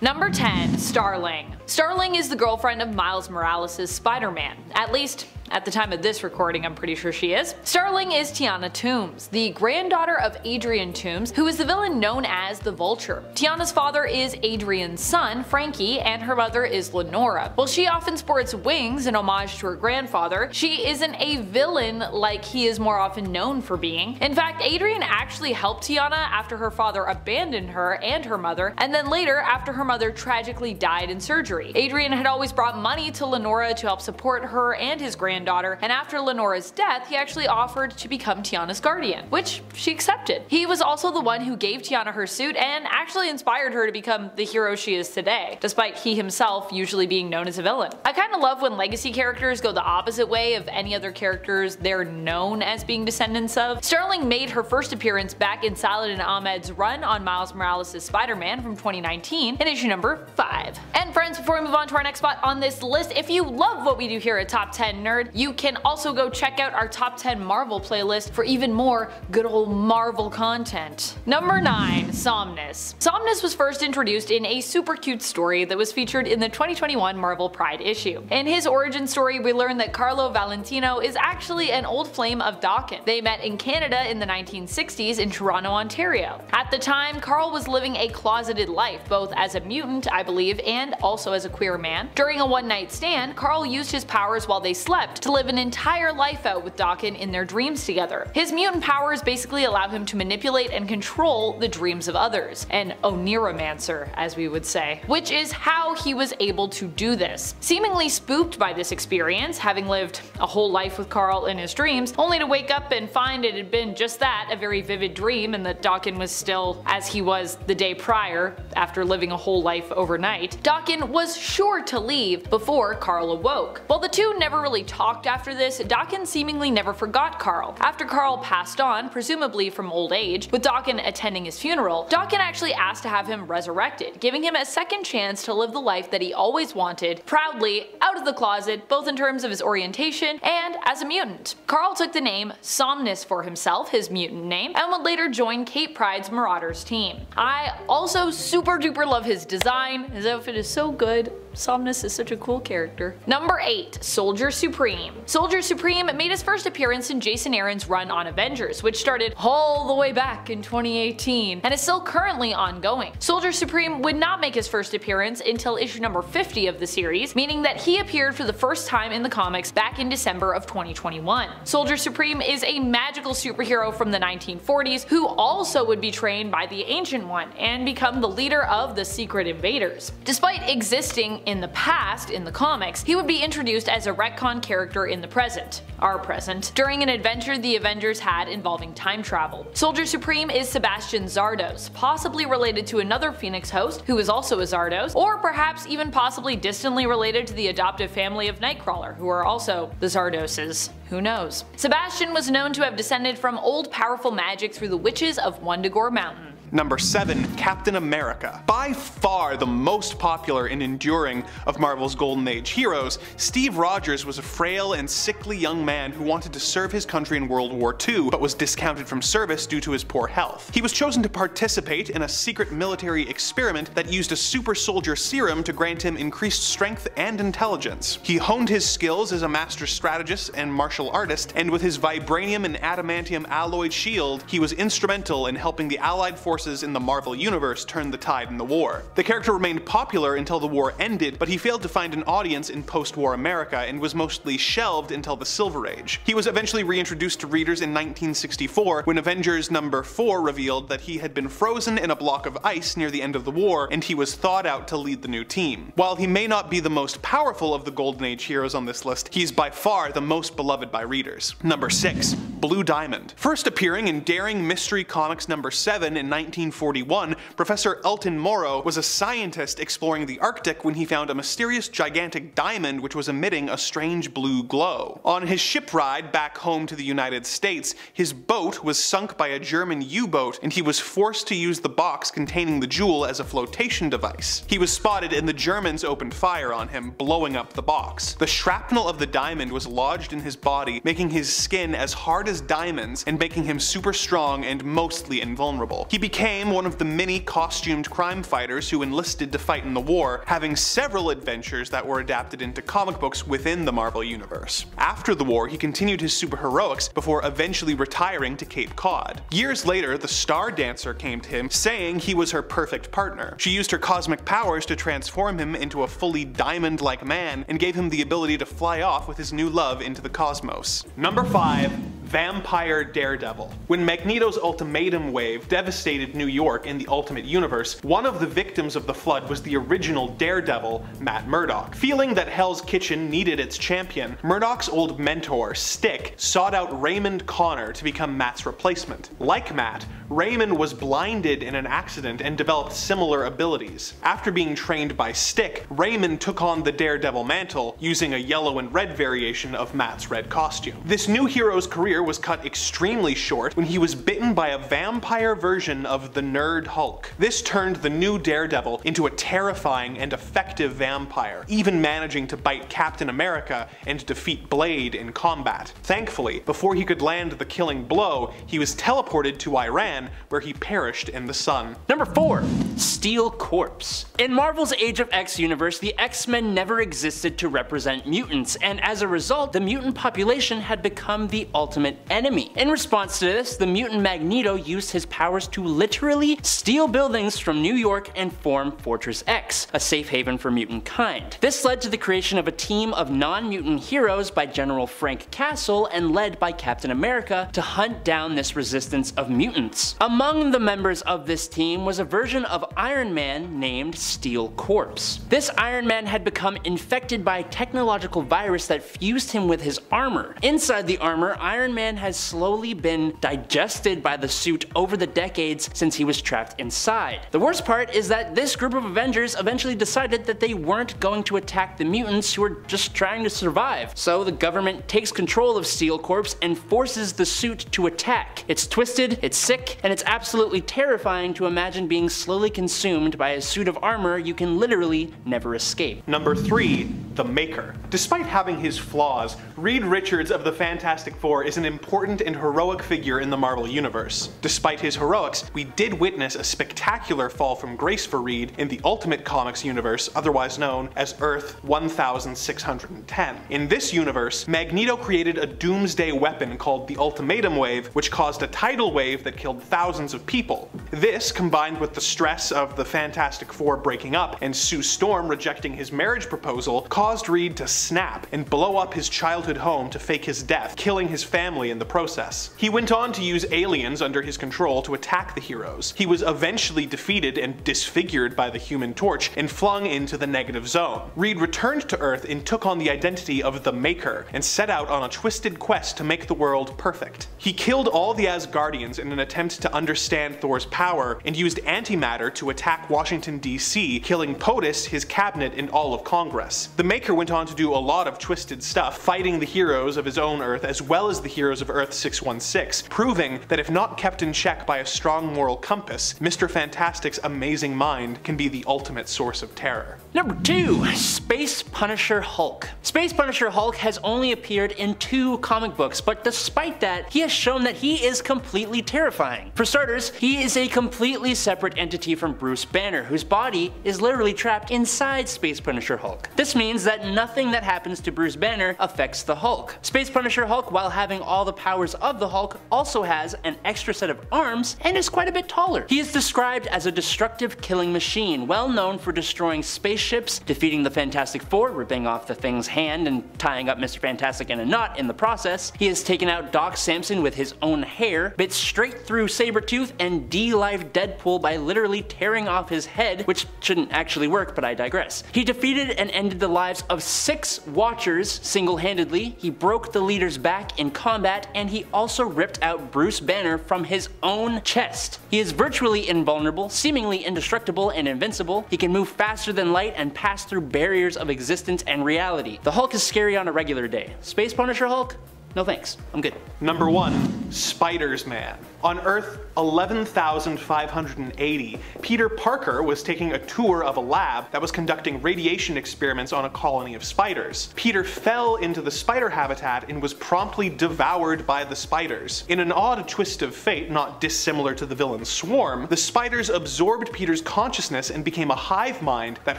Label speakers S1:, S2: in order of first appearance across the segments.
S1: Number 10. Starling. Starling is the girlfriend of Miles Morales' Spider-Man. At least, at the time of this recording, I'm pretty sure she is. Starling is Tiana Toombs, the granddaughter of Adrian Toombs, who is the villain known as the Vulture. Tiana's father is Adrian's son, Frankie, and her mother is Lenora. While she often sports wings in homage to her grandfather, she isn't a villain like he is more often known for being. In fact, Adrian actually helped Tiana after her father abandoned her and her mother, and then later after her mother tragically died in surgery. Adrian had always brought money to Lenora to help support her and his granddaughter, and after Lenora's death, he actually offered to become Tiana's guardian, which she accepted. He was also the one who gave Tiana her suit and actually inspired her to become the hero she is today, despite he himself usually being known as a villain. I kinda love when legacy characters go the opposite way of any other characters they're known as being descendants of. Starling made her first appearance back in Saladin Ahmed's run on Miles Morales' Spider-Man from 2019 in issue number 5. And friends, before we move on to our next spot on this list, if you love what we do here at Top 10 Nerd, you can also go check out our Top 10 Marvel playlist for even more good old Marvel content. Number 9. Somnus. Somnus was first introduced in a super cute story that was featured in the 2021 Marvel Pride issue. In his origin story, we learn that Carlo Valentino is actually an old flame of Daken. They met in Canada in the 1960s in Toronto, Ontario. At the time, Carl was living a closeted life, both as a mutant, I believe, and also as a queer man. During a one-night stand, Carl used his powers while they slept to live an entire life out with Daken in their dreams together. His mutant powers basically allow him to manipulate and control the dreams of others, an oniromancer as we would say, which is how he was able to do this. Seemingly spooked by this experience, having lived a whole life with Carl in his dreams, only to wake up and find it had been just that, a very vivid dream, and that Daken was still as he was the day prior after living a whole life overnight. Daken was sure to leave before Carl awoke. While the two never really talked after this, Daken seemingly never forgot Carl. After Carl passed on, presumably from old age, with Daken attending his funeral, Daken actually asked to have him resurrected, giving him a second chance to live the life that he always wanted, proudly, out of the closet, both in terms of his orientation and as a mutant. Carl took the name Somnus for himself, his mutant name, and would later join Kate Pryde's Marauders team. I also super duper love his design. His outfit is so good. Somnus is such a cool character. Number 8. Soldier Supreme. Soldier Supreme made his first appearance in Jason Aaron's run on Avengers, which started all the way back in 2018 and is still currently ongoing. Soldier Supreme would not make his first appearance until issue number 50 of the series, meaning that he appeared for the first time in the comics back in December of 2021. Soldier Supreme is a magical superhero from the 1940s who also would be trained by the Ancient One and become the leader of the Secret Invaders. Despite existing in the past in the comics, he would be introduced as a retcon character in the present, our present, during an adventure the Avengers had involving time travel. Soldier Supreme is Sebastian Zardos, possibly related to another Phoenix host who is also a Zardos, or perhaps even possibly distantly related to the adoptive family of Nightcrawler, who are also the Zardoses. Who knows? Sebastian was known to have descended from old powerful magic through the witches of Wundagore Mountain.
S2: Number 7. Captain America. By far the most popular and enduring of Marvel's Golden Age heroes, Steve Rogers was a frail and sickly young man who wanted to serve his country in World War II, but was discounted from service due to his poor health. He was chosen to participate in a secret military experiment that used a super soldier serum to grant him increased strength and intelligence. He honed his skills as a master strategist and martial artist, and with his vibranium and adamantium alloyed shield, he was instrumental in helping the Allied forces in the Marvel Universe turn the tide in the war. The character remained popular until the war ended, but he failed to find an audience in post-war America and was mostly shelved until the Silver Age. He was eventually reintroduced to readers in 1964 when Avengers number 4 revealed that he had been frozen in a block of ice near the end of the war and he was thawed out to lead the new team. While he may not be the most powerful of the Golden Age heroes on this list, he's by far the most beloved by readers. Number 6. Blue Diamond. First appearing in Daring Mystery Comics number 7 in 1941, Professor Elton Morrow was a scientist exploring the Arctic when he found a mysterious gigantic diamond which was emitting a strange blue glow. On his ship ride back home to the United States, his boat was sunk by a German U-boat and he was forced to use the box containing the jewel as a flotation device. He was spotted and the Germans opened fire on him, blowing up the box. The shrapnel of the diamond was lodged in his body, making his skin as hard as diamonds and making him super strong and mostly invulnerable. He became became one of the many costumed crime fighters who enlisted to fight in the war, having several adventures that were adapted into comic books within the Marvel Universe. After the war, he continued his superheroics before eventually retiring to Cape Cod. Years later, the Star Dancer came to him, saying he was her perfect partner. She used her cosmic powers to transform him into a fully diamond-like man, and gave him the ability to fly off with his new love into the cosmos. Number 5. Vampire Daredevil. When Magneto's ultimatum wave devastated New York in the Ultimate Universe, one of the victims of the flood was the original Daredevil, Matt Murdock. Feeling that Hell's Kitchen needed its champion, Murdock's old mentor, Stick, sought out Raymond Connor to become Matt's replacement. Like Matt, Raymond was blinded in an accident and developed similar abilities. After being trained by Stick, Raymond took on the Daredevil mantle, using a yellow and red variation of Matt's red costume. This new hero's career was cut extremely short when he was bitten by a vampire version of the Nerd Hulk. This turned the new Daredevil into a terrifying and effective vampire, even managing to bite Captain America and defeat Blade in combat. Thankfully, before he could land the killing blow, he was teleported to Iran, where he perished in the sun.
S3: Number 4. Steel Corpse. In Marvel's Age of X universe, the X-Men never existed to represent mutants, and as a result, the mutant population had become the ultimate enemy. In response to this, the mutant Magneto used his powers to literally steal buildings from New York and form Fortress X, a safe haven for mutant kind. This led to the creation of a team of non-mutant heroes by General Frank Castle and led by Captain America to hunt down this resistance of mutants. Among the members of this team was a version of Iron Man named Steel Corpse. This Iron Man had become infected by a technological virus that fused him with his armor. Inside the armor, Iron Man has slowly been digested by the suit over the decades since he was trapped inside. The worst part is that this group of Avengers eventually decided that they weren't going to attack the mutants who were just trying to survive. So the government takes control of Steel Corpse and forces the suit to attack. It's twisted, it's sick, and it's absolutely terrifying to imagine being slowly consumed by a suit of armor you can literally never escape.
S2: Number 3. The Maker. Despite having his flaws, Reed Richards of the Fantastic Four is an important and heroic figure in the Marvel Universe. Despite his heroics, we did witness a spectacular fall from grace for Reed in the Ultimate Comics universe, otherwise known as Earth 1610. In this universe, Magneto created a doomsday weapon called the Ultimatum Wave, which caused a tidal wave that killed thousands of people. This, combined with the stress of the Fantastic Four breaking up and Sue Storm rejecting his marriage proposal, caused Reed to snap and blow up his childhood home to fake his death, killing his family in the process. He went on to use aliens under his control to attack the heroes. He was eventually defeated and disfigured by the Human Torch and flung into the negative zone. Reed returned to Earth and took on the identity of the Maker and set out on a twisted quest to make the world perfect. He killed all the Asgardians in an attempt to understand Thor's power and used antimatter to attack Washington, D.C., killing POTUS, his cabinet, and all of Congress. The Maker went on to do a lot of twisted stuff, fighting the heroes of his own Earth as well as the heroes of Earth 616, proving that if not kept in check by a strong moral compass, Mr. Fantastic's amazing mind can be the ultimate source of terror.
S3: Number 2. Space Punisher Hulk. Space Punisher Hulk has only appeared in 2 comic books, but despite that, he has shown that he is completely terrifying. For starters, he is a completely separate entity from Bruce Banner, whose body is literally trapped inside Space Punisher Hulk. This means that nothing that happens to Bruce Banner affects the Hulk. Space Punisher Hulk, while having all the powers of the Hulk, also has an extra set of arms and is quite a bit taller. He is described as a destructive killing machine, well known for destroying spaceships, defeating the Fantastic Four, ripping off the Thing's hand and tying up Mr. Fantastic in a knot in the process. He has taken out Doc Samson with his own hair, bit straight through Sabretooth, and de-lived Deadpool by literally tearing off his head, which shouldn't actually work, but I digress. He defeated and ended the lives of 6 Watchers single-handedly, he broke the leader's back in combat, and he also ripped out Bruce Banner from his own chest. He is virtually invulnerable, seemingly indestructible and invincible. He can move faster than light and pass through barriers of existence and reality. The Hulk is scary on a regular day. Space Punisher Hulk? No thanks, I'm good.
S2: Number 1. Spiders Man. On Earth 11,580, Peter Parker was taking a tour of a lab that was conducting radiation experiments on a colony of spiders. Peter fell into the spider habitat and was promptly devoured by the spiders. In an odd twist of fate not dissimilar to the villain Swarm, the spiders absorbed Peter's consciousness and became a hive mind that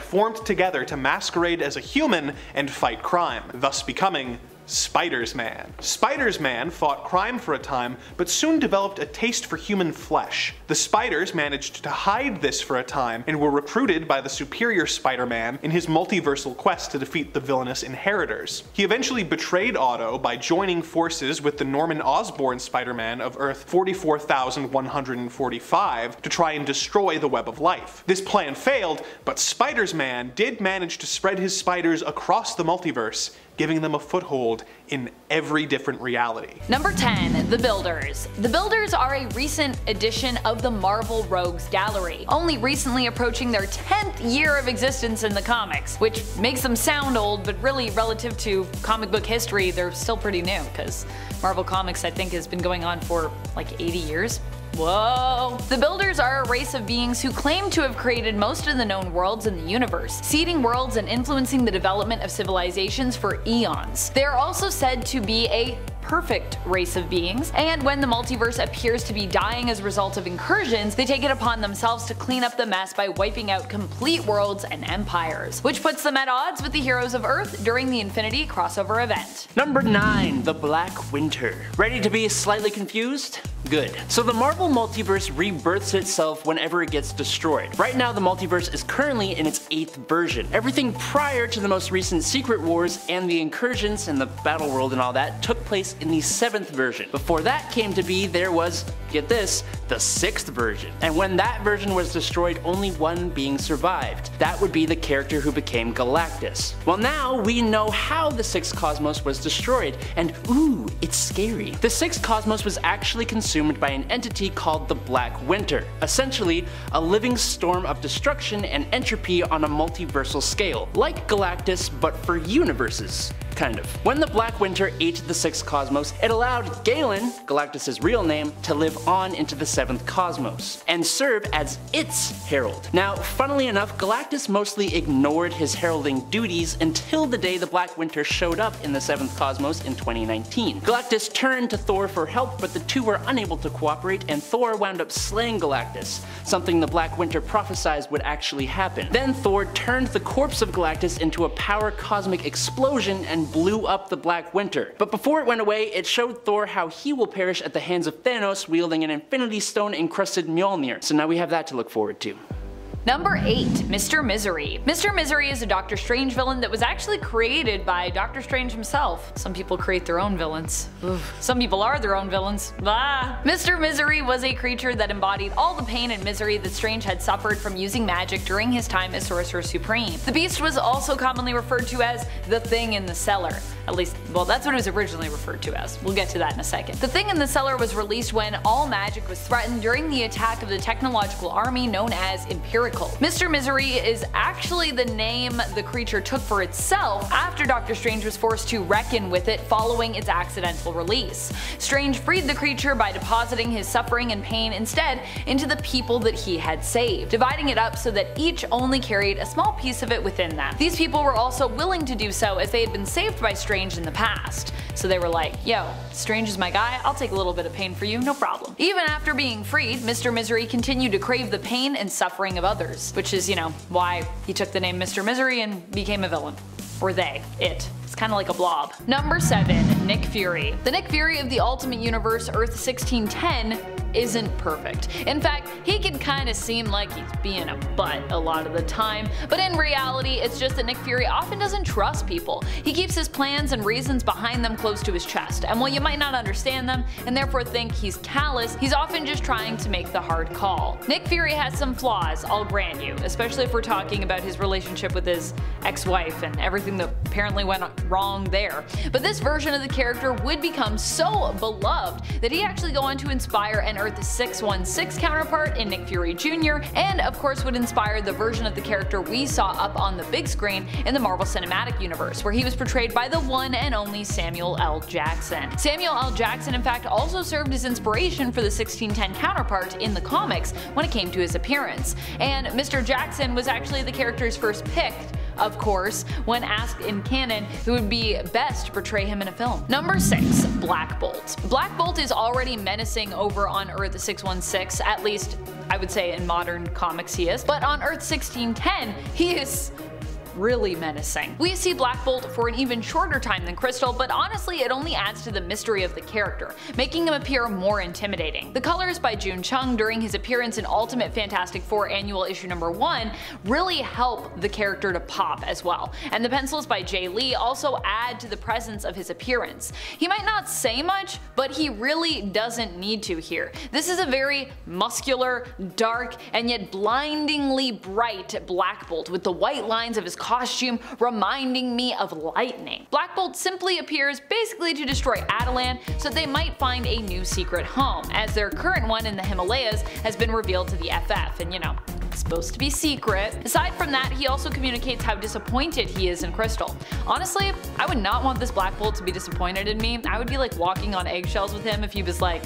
S2: formed together to masquerade as a human and fight crime, thus becoming Spiders Man. Spiders Man fought crime for a time, but soon developed a taste for human flesh. The spiders managed to hide this for a time and were recruited by the superior Spider-Man in his multiversal quest to defeat the villainous Inheritors. He eventually betrayed Otto by joining forces with the Norman Osborn Spider-Man of Earth 44,145 to try and destroy the Web of Life. This plan failed, but Spiders Man did manage to spread his spiders across the multiverse, giving them a foothold in every different reality.
S1: Number 10. The Builders. The Builders are a recent addition of the Marvel Rogues Gallery, only recently approaching their 10th year of existence in the comics, which makes them sound old, but really relative to comic book history they're still pretty new, because Marvel Comics I think has been going on for like 80 years. Whoa! The Builders are a race of beings who claim to have created most of the known worlds in the universe, seeding worlds and influencing the development of civilizations for eons. They are also said to be a perfect race of beings, and when the multiverse appears to be dying as a result of incursions, they take it upon themselves to clean up the mess by wiping out complete worlds and empires, which puts them at odds with the heroes of Earth during the Infinity crossover event.
S3: Number 9. The Black Winter. Ready to be slightly confused? Good. So the Marvel multiverse rebirths itself whenever it gets destroyed. Right now the multiverse is currently in its 8th version. Everything prior to the most recent Secret Wars and the incursions and the battle world and all that took place in the 7th version. Before that came to be, there was, get this, the 6th version. And when that version was destroyed, only one being survived. That would be the character who became Galactus. Well, now we know how the 6th cosmos was destroyed, and ooh, it's scary. The 6th cosmos was actually consumed by an entity called the Black Winter, essentially a living storm of destruction and entropy on a multiversal scale, like Galactus but for universes. Kind of. When the Black Winter ate the 6th cosmos, it allowed Galen, Galactus' real name, to live on into the 7th cosmos, and serve as its herald. Now, funnily enough, Galactus mostly ignored his heralding duties until the day the Black Winter showed up in the 7th cosmos in 2019. Galactus turned to Thor for help, but the two were unable to cooperate, and Thor wound up slaying Galactus, something the Black Winter prophesied would actually happen. Then Thor turned the corpse of Galactus into a power cosmic explosion and blew up the Black Winter. But before it went away, it showed Thor how he will perish at the hands of Thanos wielding an Infinity Stone encrusted Mjolnir, so now we have that to look forward to.
S1: Number 8. Mr. Misery. Mr. Misery is a Doctor Strange villain that was actually created by Doctor Strange himself. Some people create their own villains. Oof. Some people are their own villains. Ah. Mr. Misery was a creature that embodied all the pain and misery that Strange had suffered from using magic during his time as Sorcerer Supreme. The beast was also commonly referred to as the Thing in the Cellar. At least, well, that's what it was originally referred to as. We'll get to that in a second. The Thing in the Cellar was released when all magic was threatened during the attack of the technological army known as Empirical. Mr. Misery is actually the name the creature took for itself after Doctor Strange was forced to reckon with it following its accidental release. Strange freed the creature by depositing his suffering and pain instead into the people that he had saved, dividing it up so that each only carried a small piece of it within them. These people were also willing to do so as they had been saved by Strange in the past. So they were like, yo, Strange is my guy, I'll take a little bit of pain for you, no problem. Even after being freed, Mr. Misery continued to crave the pain and suffering of others, which is, you know, why he took the name Mr. Misery and became a villain. Or they, it. It's kind of like a blob. Number 7. Nick Fury. The Nick Fury of the Ultimate Universe Earth 1610 isn't perfect. In fact, he can kind of seem like he's being a butt a lot of the time, but in reality it's just that Nick Fury often doesn't trust people. He keeps his plans and reasons behind them close to his chest, and while you might not understand them and therefore think he's callous, he's often just trying to make the hard call. Nick Fury has some flaws, I'll grant you, especially if we're talking about his relationship with his ex-wife and everything that apparently went wrong there. But this version of the character would become so beloved that he actually go on to inspire and Earth 616 counterpart in Nick Fury Jr., and of course would inspire the version of the character we saw up on the big screen in the Marvel Cinematic Universe, where he was portrayed by the one and only Samuel L. Jackson. Samuel L. Jackson in fact also served as inspiration for the 1610 counterpart in the comics when it came to his appearance, and Mr. Jackson was actually the character's first pick, of course, when asked in canon who would be best to portray him in a film. Number 6. Black Bolt. Black Bolt is already menacing over on Earth 616, at least I would say in modern comics he is, but on Earth 1610 he is really menacing. We see Black Bolt for an even shorter time than Crystal, but honestly it only adds to the mystery of the character, making him appear more intimidating. The colors by June Chung during his appearance in Ultimate Fantastic Four Annual Issue number 1 really help the character to pop as well, and the pencils by Jay Lee also add to the presence of his appearance. He might not say much, but he really doesn't need to here. This is a very muscular, dark, and yet blindingly bright Black Bolt with the white lines of his costume reminding me of lightning. Black Bolt simply appears basically to destroy Attilan so they might find a new secret home, as their current one in the Himalayas has been revealed to the FF, and you know, it's supposed to be secret. Aside from that, he also communicates how disappointed he is in Crystal. Honestly, I would not want this Black Bolt to be disappointed in me. I would be like walking on eggshells with him if he was like,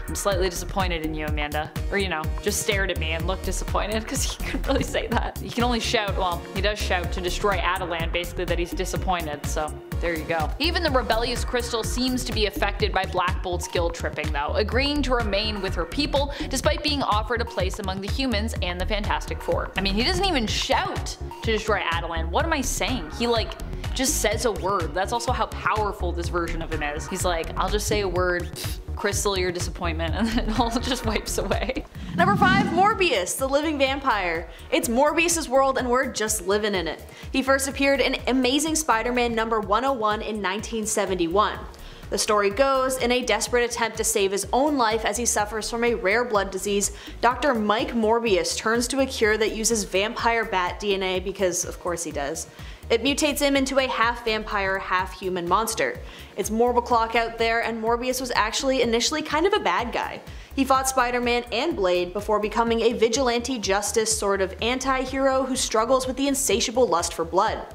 S1: I'm slightly disappointed in you, Amanda. Or you know, just stared at me and looked disappointed, because he couldn't really say that. He can only shout, well, he does shout to destroy Attilan basically that he's disappointed, so there you go. Even the rebellious Crystal seems to be affected by Black Bolt's guilt tripping though, agreeing to remain with her people despite being offered a place among the humans and the Fantastic Four. I mean, he doesn't even shout to destroy Attilan. What am I saying? He like just says a word. That's also how powerful this version of him is. He's like, I'll just say a word, Crystal, your disappointment, and then it all just wipes away.
S4: Number 5. Morbius, the living vampire. It's Morbius' world and we're just living in it. He first appeared in Amazing Spider-Man number 101 in 1971. The story goes, in a desperate attempt to save his own life as he suffers from a rare blood disease, Dr. Mike Morbius turns to a cure that uses vampire bat DNA, because of course he does. It mutates him into a half-vampire, half-human monster. It's Morbiclock out there, and Morbius was actually initially kind of a bad guy. He fought Spider-Man and Blade before becoming a vigilante justice sort of anti-hero who struggles with the insatiable lust for blood.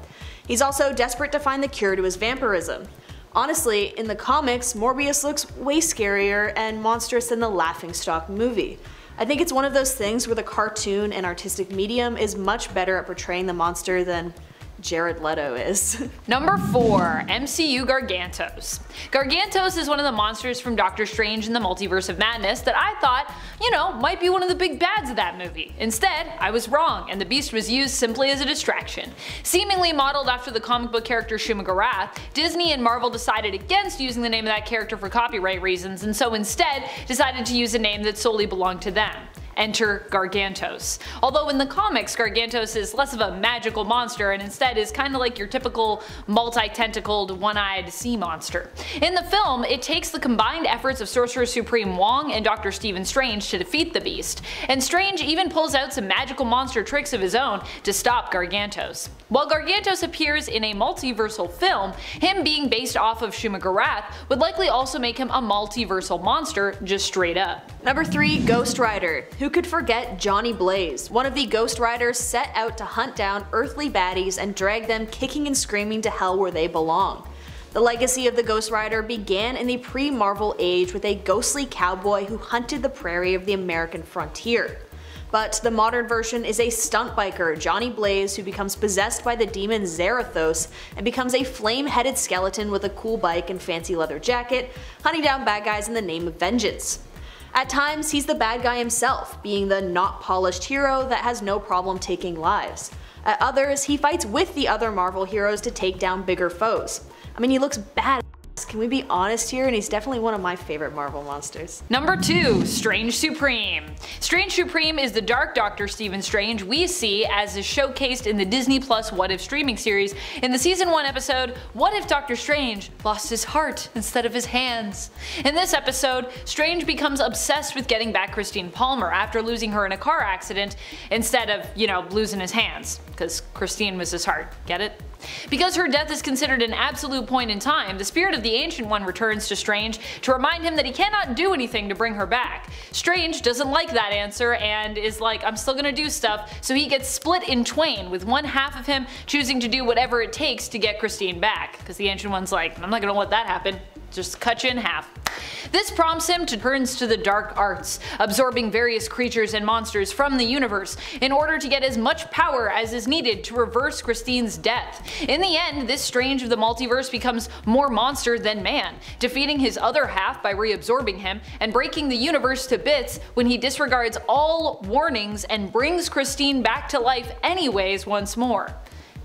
S4: He's also desperate to find the cure to his vampirism. Honestly, in the comics, Morbius looks way scarier and monstrous than the Laughingstock movie. I think it's one of those things where the cartoon and artistic medium is much better at portraying the monster than Jared Leto is.
S1: Number 4. MCU Gargantos. Gargantos is one of the monsters from Doctor Strange in the Multiverse of Madness that I thought, you know, might be one of the big bads of that movie. Instead, I was wrong, and the beast was used simply as a distraction. Seemingly modeled after the comic book character Shuma-Gorath, Disney and Marvel decided against using the name of that character for copyright reasons, and so instead decided to use a name that solely belonged to them. Enter Gargantos. Although in the comics, Gargantos is less of a magical monster and instead is kinda like your typical multi-tentacled, one-eyed sea monster. In the film, it takes the combined efforts of Sorcerer Supreme Wong and Dr. Stephen Strange to defeat the beast, and Strange even pulls out some magical monster tricks of his own to stop Gargantos. While Gargantos appears in a multiversal film, him being based off of Shuma-Gorath would likely also make him a multiversal monster just straight up.
S4: Number 3. Ghost Rider. Who could forget Johnny Blaze, one of the Ghost Riders set out to hunt down earthly baddies and drag them kicking and screaming to hell where they belong. The legacy of the Ghost Rider began in the pre-Marvel age with a ghostly cowboy who hunted the prairie of the American frontier. But the modern version is a stunt biker, Johnny Blaze, who becomes possessed by the demon Zarathos and becomes a flame-headed skeleton with a cool bike and fancy leather jacket, hunting down bad guys in the name of vengeance. At times, he's the bad guy himself, being the not polished hero that has no problem taking lives. At others, he fights with the other Marvel heroes to take down bigger foes. I mean, he looks badass, can we be honest here, and he's definitely one of my favorite Marvel monsters.
S1: Number 2. Strange Supreme. Strange Supreme is the Dark Doctor Stephen Strange we see as is showcased in the Disney Plus What If streaming series in the Season 1 episode What If Doctor Strange Lost His Heart Instead of His Hands. In this episode, Strange becomes obsessed with getting back Christine Palmer after losing her in a car accident instead of, you know, losing his hands, because Christine was his heart, get it? Because her death is considered an absolute point in time, the spirit of the Ancient One returns to Strange to remind him that he cannot do anything to bring her back. Strange doesn't like that answer and is like, I'm still gonna do stuff, so he gets split in twain, with one half of him choosing to do whatever it takes to get Christine back, because the Ancient One's like, I'm not gonna let that happen. Just cut you in half. This prompts him to turn to the dark arts, absorbing various creatures and monsters from the universe in order to get as much power as is needed to reverse Christine's death. In the end, this Strange of the multiverse becomes more monster than man, defeating his other half by reabsorbing him and breaking the universe to bits when he disregards all warnings and brings Christine back to life anyways once more.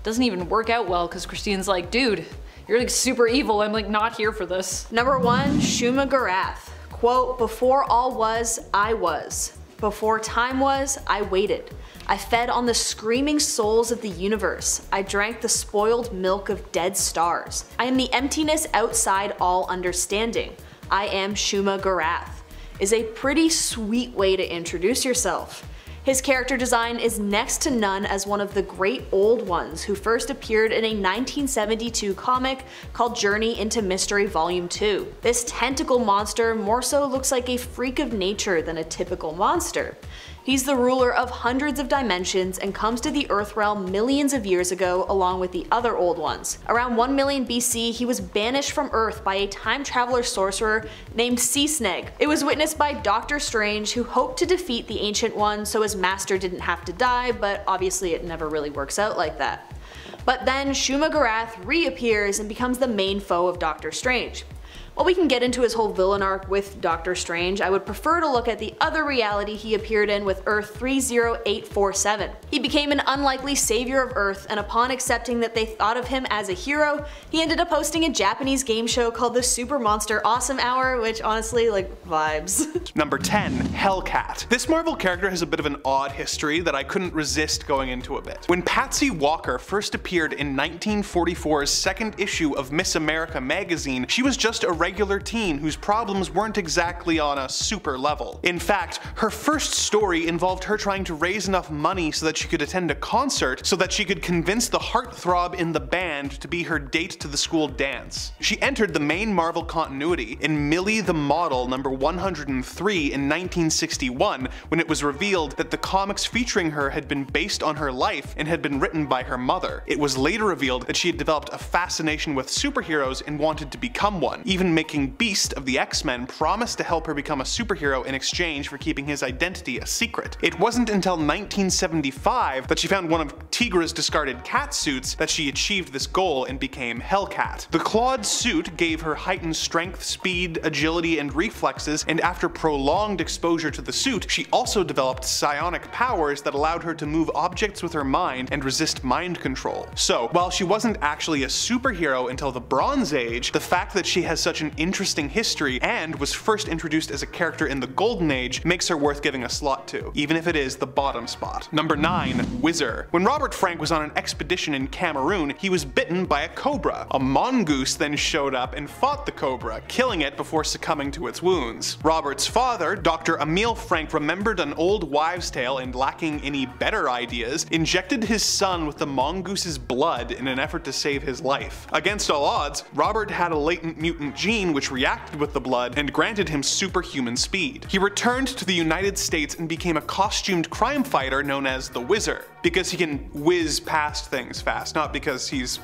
S1: Doesn't even work out well because Christine's like, dude, you're like super evil, I'm like not here for this.
S4: Number 1. Shuma Gorath. Quote, before all was, I was. Before time was, I waited. I fed on the screaming souls of the universe. I drank the spoiled milk of dead stars. I am the emptiness outside all understanding. I am Shuma Gorath. Is a pretty sweet way to introduce yourself. His character design is next to none as one of the great old ones who first appeared in a 1972 comic called Journey into Mystery Volume 2. This tentacle monster more so looks like a freak of nature than a typical monster. He's the ruler of hundreds of dimensions and comes to the Earth realm millions of years ago along with the other old ones. Around 1 million BC, he was banished from Earth by a time traveler sorcerer named Sea-Sneg. It was witnessed by Doctor Strange, who hoped to defeat the Ancient One so his master didn't have to die, but obviously it never really works out like that. But then Shuma Gorath reappears and becomes the main foe of Doctor Strange. While we can get into his whole villain arc with Doctor Strange, I would prefer to look at the other reality he appeared in with Earth 30847. He became an unlikely savior of Earth, and upon accepting that they thought of him as a hero, he ended up hosting a Japanese game show called the Super Monster Awesome Hour, which honestly, like, vibes.
S2: Number 10. Hellcat. This Marvel character has a bit of an odd history that I couldn't resist going into a bit. When Patsy Walker first appeared in 1944's second issue of Miss America magazine, she was just a regular teen whose problems weren't exactly on a super level. In fact, her first story involved her trying to raise enough money so that she could attend a concert so that she could convince the heartthrob in the band to be her date to the school dance. She entered the main Marvel continuity in Millie the Model number 103 in 1961 when it was revealed that the comics featuring her had been based on her life and had been written by her mother. It was later revealed that she had developed a fascination with superheroes and wanted to become one, even making Beast of the X-Men promise to help her become a superhero in exchange for keeping his identity a secret. It wasn't until 1975 that she found one of Tigra's discarded cat suits that she achieved this goal and became Hellcat. The clawed suit gave her heightened strength, speed, agility, and reflexes, and after prolonged exposure to the suit, she also developed psionic powers that allowed her to move objects with her mind and resist mind control. So, while she wasn't actually a superhero until the Bronze Age, the fact that she has such an interesting history and was first introduced as a character in the Golden Age makes her worth giving a slot to, even if it is the bottom spot. Number 9. Whizzer. When Robert Frank was on an expedition in Cameroon, he was bitten by a cobra. A mongoose then showed up and fought the cobra, killing it before succumbing to its wounds. Robert's father, Dr. Emil Frank, remembered an old wives' tale and, lacking any better ideas, injected his son with the mongoose's blood in an effort to save his life. Against all odds, Robert had a latent mutant gene which reacted with the blood and granted him superhuman speed. He returned to the United States and became a costumed crime fighter known as the Whizzer, because he can whiz past things fast, not because he's...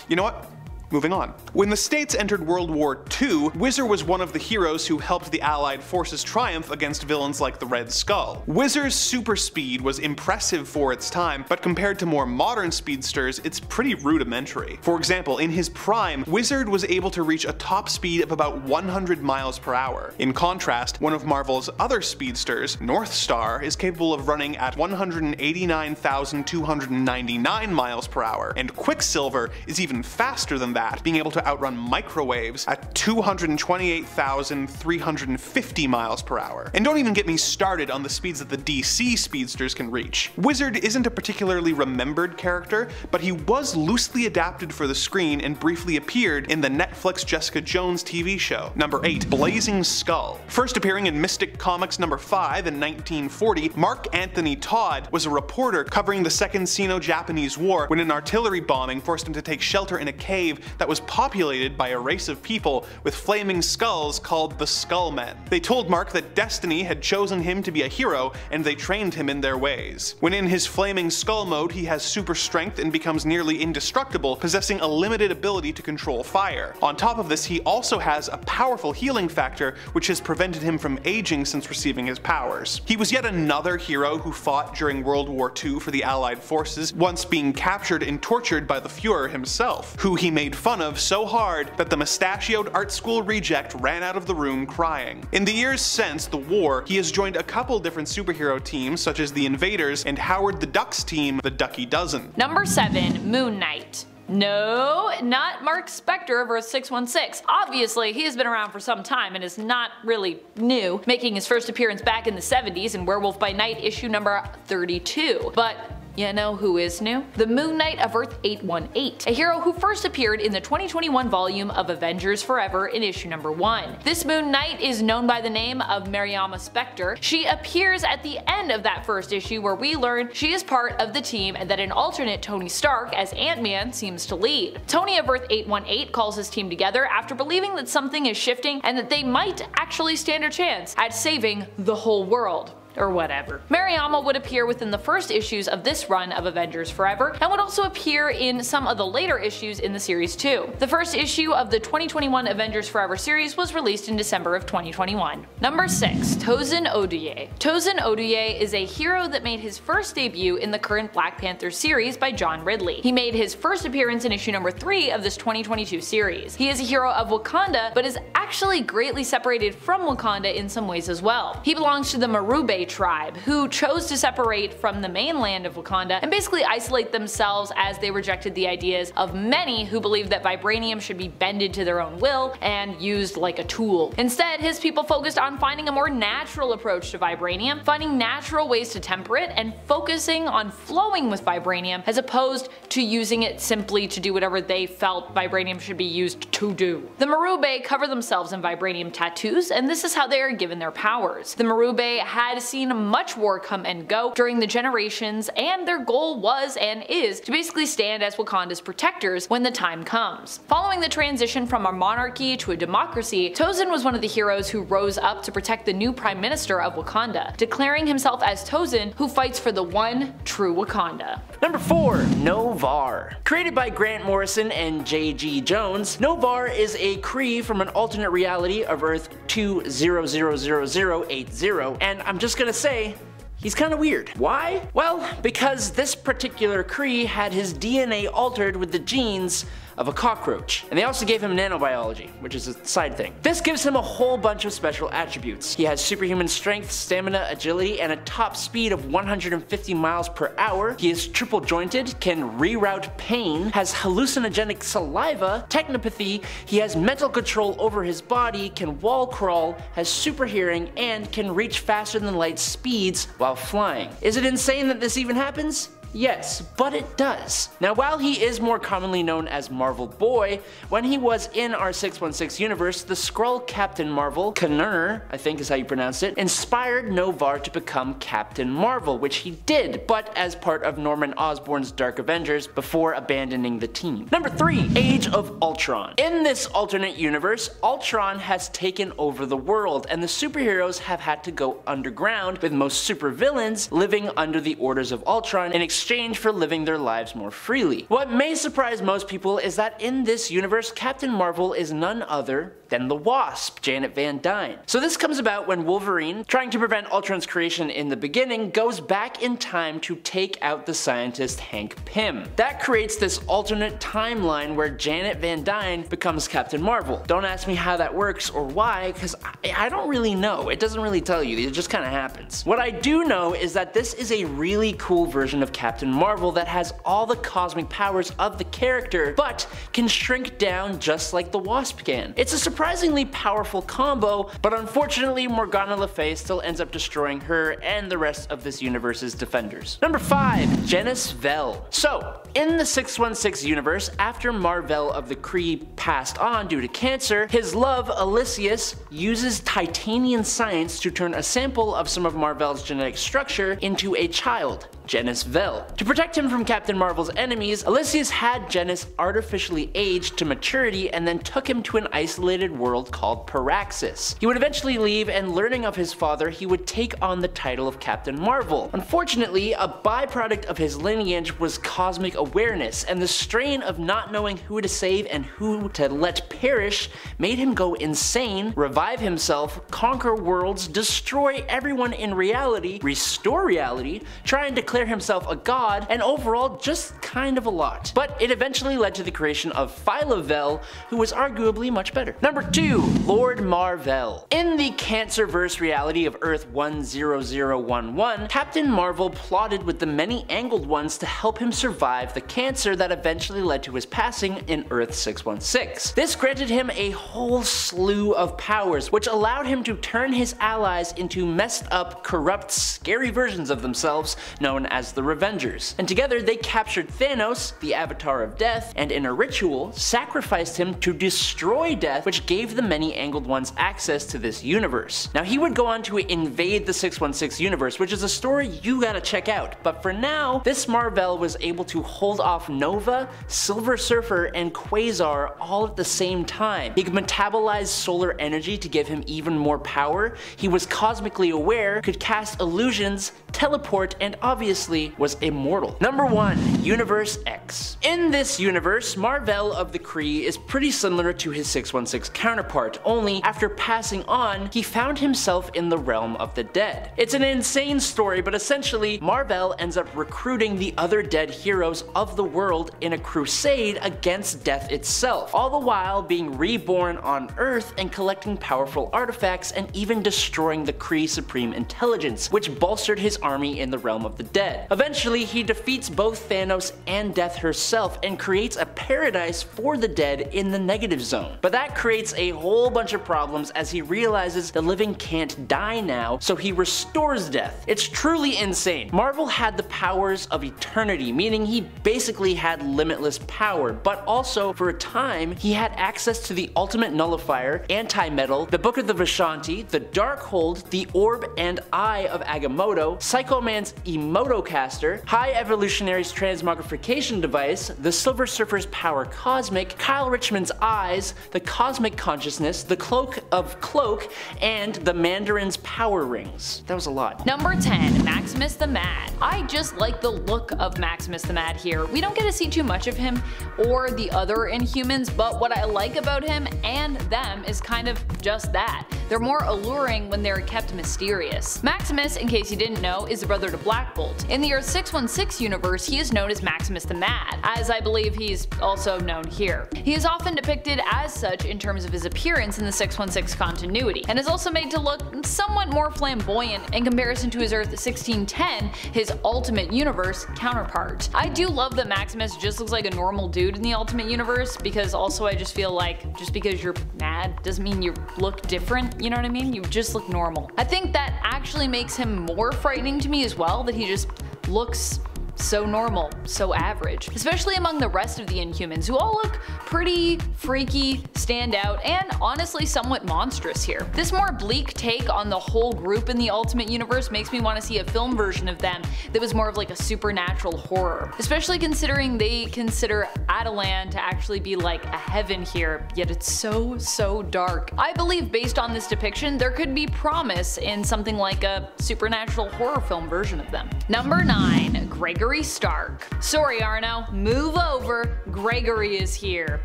S2: You know what? Moving on. When the States entered World War II, Whizzer was one of the heroes who helped the Allied forces triumph against villains like the Red Skull. Whizzer's super speed was impressive for its time, but compared to more modern speedsters, it's pretty rudimentary. For example, in his prime, Whizzer was able to reach a top speed of about 100 miles per hour. In contrast, one of Marvel's other speedsters, North Star, is capable of running at 189,299 miles per hour, and Quicksilver is even faster than that that, being able to outrun microwaves at 228,350 miles per hour. And don't even get me started on the speeds that the DC speedsters can reach. Wizard isn't a particularly remembered character, but he was loosely adapted for the screen and briefly appeared in the Netflix Jessica Jones TV show. Number 8. Blazing Skull. First appearing in Mystic Comics number 5 in 1940, Mark Anthony Todd was a reporter covering the Second Sino-Japanese War when an artillery bombing forced him to take shelter in a cave that was populated by a race of people with flaming skulls called the Skullmen. They told Mark that destiny had chosen him to be a hero, and they trained him in their ways. When in his flaming skull mode, he has super strength and becomes nearly indestructible, possessing a limited ability to control fire. On top of this, he also has a powerful healing factor, which has prevented him from aging since receiving his powers. He was yet another hero who fought during World War II for the Allied forces, once being captured and tortured by the Fuhrer himself, who he made fun of so hard that the mustachioed art school reject ran out of the room crying. In the years since the war, he has joined a couple different superhero teams such as the Invaders and Howard the Duck's team, the Ducky Dozen.
S1: Number 7. Moon Knight. No, not Mark Spector of Earth 616. Obviously, he has been around for some time and is not really new, making his first appearance back in the 70s in Werewolf by Night issue number 32. But you know who is new? The Moon Knight of Earth 818, a hero who first appeared in the 2021 volume of Avengers Forever in issue number 1. This Moon Knight is known by the name of Mariama Spector. She appears at the end of that first issue where we learn she is part of the team and that an alternate Tony Stark as Ant-Man seems to lead. Tony of Earth 818 calls his team together after believing that something is shifting and that they might actually stand a chance at saving the whole world. Or whatever. Mariama would appear within the first issues of this run of Avengers Forever, and would also appear in some of the later issues in the series too. The first issue of the 2021 Avengers Forever series was released in December of 2021. Number 6. Tosin Oduye. Tosin Oduye is a hero that made his first debut in the current Black Panther series by John Ridley. He made his first appearance in issue number 3 of this 2022 series. He is a hero of Wakanda, but is actually greatly separated from Wakanda in some ways as well. He belongs to the Marube tribe, who chose to separate from the mainland of Wakanda and basically isolate themselves as they rejected the ideas of many who believed that vibranium should be bended to their own will and used like a tool. Instead, his people focused on finding a more natural approach to vibranium, finding natural ways to temper it, and focusing on flowing with vibranium as opposed to using it simply to do whatever they felt vibranium should be used to do. The Marube cover themselves in vibranium tattoos, and this is how they are given their powers. The Marube had seen much war come and go during the generations, and their goal was and is to basically stand as Wakanda's protectors when the time comes. Following the transition from a monarchy to a democracy, Tosin was one of the heroes who rose up to protect the new Prime Minister of Wakanda, declaring himself as Tosin, who fights for the one true Wakanda.
S3: Number 4. Novar. Created by Grant Morrison and J.G. Jones, Novar is a Kree from an alternate reality of Earth 200080, and I'm just gonna say, he's kinda weird. Why? Well, because this particular Kree had his DNA altered with the genes of a cockroach. And they also gave him nanobiology, which is a side thing. This gives him a whole bunch of special attributes. He has superhuman strength, stamina, agility, and a top speed of 150 miles per hour. He is triple jointed, can reroute pain, has hallucinogenic saliva, technopathy, he has mental control over his body, can wall crawl, has super hearing, and can reach faster than light speeds while flying. Is it insane that this even happens? Yes, but it does. Now, while he is more commonly known as Marvel Boy, when he was in our 616 universe, the Skrull Captain Marvel, Knur, I think is how you pronounce it, inspired Novar to become Captain Marvel, which he did, but as part of Norman Osborn's Dark Avengers before abandoning the team. Number 3. Age of Ultron. In this alternate universe, Ultron has taken over the world, and the superheroes have had to go underground, with most supervillains living under the orders of Ultron in exchange for living their lives more freely. What may surprise most people is that in this universe, Captain Marvel is none other than the Wasp, Janet Van Dyne. So this comes about when Wolverine, trying to prevent Ultron's creation in the beginning, goes back in time to take out the scientist Hank Pym. That creates this alternate timeline where Janet Van Dyne becomes Captain Marvel. Don't ask me how that works or why, because I don't really know. It doesn't really tell you, it just kind of happens. What I do know is that this is a really cool version of Captain Captain Marvel that has all the cosmic powers of the character, but can shrink down just like the Wasp can. It's a surprisingly powerful combo, but unfortunately Morgana Le Fay still ends up destroying her and the rest of this universe's defenders. Number 5. Janice Vell. So, in the 616 universe, after Mar-Vell of the Kree passed on due to cancer, his love, Elysius, uses Titanian science to turn a sample of some of Mar-Vell's genetic structure into a child, Janice Vell. To protect him from Captain Marvel's enemies, Elysius had Janice artificially aged to maturity and then took him to an isolated world called Paraxis. He would eventually leave, and learning of his father, he would take on the title of Captain Marvel. Unfortunately, a byproduct of his lineage was cosmic awareness, and the strain of not knowing who to save and who to let perish made him go insane, revive himself, conquer worlds, destroy everyone in reality, restore reality, try and declare himself a god, and overall just kind of a lot. But it eventually led to the creation of Phyla Vell, who was arguably much better. Number 2. Lord Mar-Vell. In the Cancerverse reality of Earth 10011, Captain Marvel plotted with the many angled ones to help him survive the cancer that eventually led to his passing in Earth 616. This granted him a whole slew of powers, which allowed him to turn his allies into messed up, corrupt, scary versions of themselves known as the Revengers. And together they captured Thanos, the Avatar of Death, and in a ritual, sacrificed him to destroy Death, which gave the many angled ones access to this universe. Now he would go on to invade the 616 universe, which is a story you gotta check out, but for now, this Mar-Vell was able to hold off Nova, Silver Surfer, and Quasar all at the same time. He could metabolize solar energy to give him even more power, he was cosmically aware, could cast illusions, teleport, and obviously was immortal. Number 1. Universe X. In this universe, Mar-Vell of the Kree is pretty similar to his 616 counterpart, only after passing on, he found himself in the realm of the dead. It's an insane story, but essentially, Mar-Vell ends up recruiting the other dead heroes of the world in a crusade against death itself, all the while being reborn on Earth and collecting powerful artifacts and even destroying the Kree Supreme Intelligence, which bolstered his army in the realm of the dead. Eventually, he defeats both Thanos and Death herself and creates a paradise for the dead in the negative zone. But that creates a whole bunch of problems as he realizes the living can't die now, so he restores Death. It's truly insane. Marvel had the powers of eternity, meaning he basically had limitless power, but also for a time he had access to the Ultimate Nullifier, Anti-Metal, the Book of the Vishanti, the Darkhold, the Orb and Eye of Agamotto, Psycho Man's Emotocaster, High Evolutionary's Transmogrification Device, the Silver Surfer's Power Cosmic, Kyle Richmond's Eyes, the Cosmic Consciousness, the Cloak of Cloak, and the Mandarin's Power Rings. That was a lot.
S1: Number 10. Maximus the Mad. I just like the look of Maximus the Mad here. We don't get to see too much of him or the other Inhumans, but what I like about him and them is kind of just that. They're more alluring when they're kept mysterious. Maximus, in case you didn't know, is the brother to Black Bolt. In the Earth 616 universe, he is known as Maximus the Mad, as I believe he's also known here. He is often depicted as such in terms of his appearance in the 616 continuity, and is also made to look somewhat more flamboyant in comparison to his Earth 1610, his Ultimate Universe counterpart. I do love that Maximus just looks like a normal dude in the Ultimate Universe, because also I just feel like just because you're mad doesn't mean you look different, you know what I mean? You just look normal. I think that actually makes him more frightening to me as well, that he just looks so normal, so average. Especially among the rest of the Inhumans, who all look pretty freaky, stand out, and honestly somewhat monstrous here. This more bleak take on the whole group in the Ultimate Universe makes me want to see a film version of them that was more of like a supernatural horror. Especially considering they consider Adelan to actually be like a heaven here, yet it's so dark. I believe based on this depiction, there could be promise in something like a supernatural horror film version of them. Number 9. Gregory Stark. Sorry Arno, move over. Gregory is here.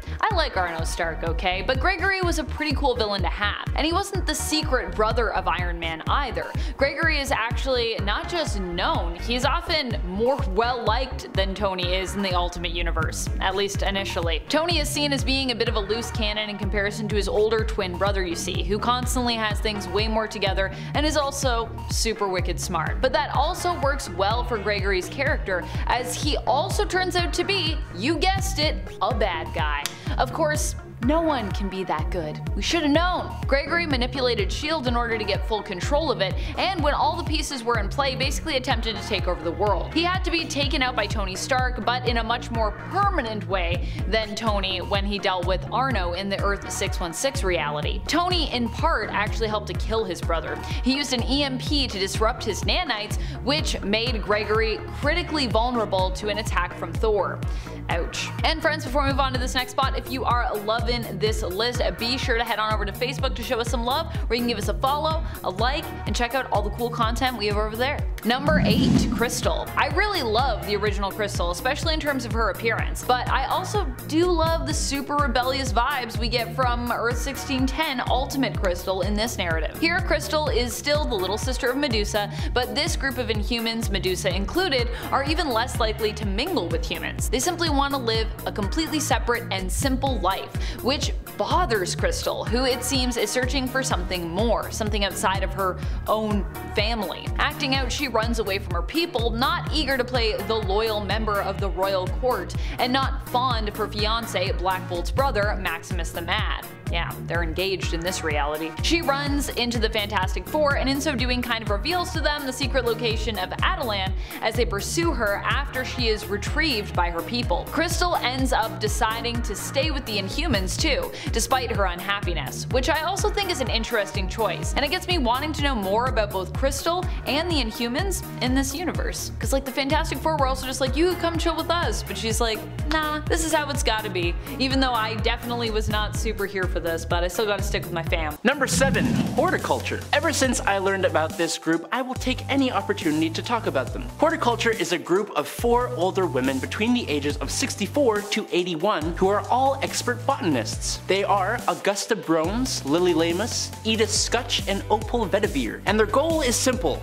S1: I like Arno Stark, okay, but Gregory was a pretty cool villain to have, and he wasn't the secret brother of Iron Man either. Gregory is actually not just known, he's often more well liked than Tony is in the Ultimate Universe, at least initially. Tony is seen as being a bit of a loose cannon in comparison to his older twin brother, you see, who constantly has things way more together and is also super wicked smart. But that also works well for Gregory's character, as he also turns out to be, you guessed it, a bad guy. Of course, no one can be that good. We should have known. Gregory manipulated S.H.I.E.L.D. in order to get full control of it, and when all the pieces were in play, basically attempted to take over the world. He had to be taken out by Tony Stark, but in a much more permanent way than Tony when he dealt with Arno in the Earth 616 reality. Tony, in part, actually helped to kill his brother. He used an EMP to disrupt his nanites, which made Gregory critically vulnerable to an attack from Thor. Ouch. And friends, before we move on to this next spot, if you are loving this list, be sure to head on over to Facebook to show us some love, where you can give us a follow, a like, and check out all the cool content we have over there. Number 8. Crystal. I really love the original Crystal, especially in terms of her appearance, but I also do love the super rebellious vibes we get from Earth 1610 Ultimate Crystal in this narrative. Here, Crystal is still the little sister of Medusa, but this group of Inhumans, Medusa included, are even less likely to mingle with humans. They simply want to live a completely separate and simple life, which bothers Crystal, who it seems is searching for something more, something outside of her own family. Acting out, she runs away from her people, not eager to play the loyal member of the royal court, and not fond of her fiance, Black Bolt's brother, Maximus the Mad. Yeah, they're engaged in this reality. She runs into the Fantastic Four, and in so doing kind of reveals to them the secret location of Attilan as they pursue her after she is retrieved by her people. Crystal ends up deciding to stay with the Inhumans too, despite her unhappiness, which I also think is an interesting choice, and it gets me wanting to know more about both Crystal and the Inhumans in this universe. Cause like the Fantastic Four were also just like, you come chill with us, but she's like, nah, this is how it's gotta be, even though I definitely was not super here for this, but I still gotta stick with my fam.
S3: Number 7. Horticulture. Ever since I learned about this group, I will take any opportunity to talk about them. Horticulture is a group of 4 older women between the ages of 64 to 81 who are all expert botanists. They are Augusta Brones, Lily Lamus, Edith Scutch, and Opal Vedivere, and their goal is simple.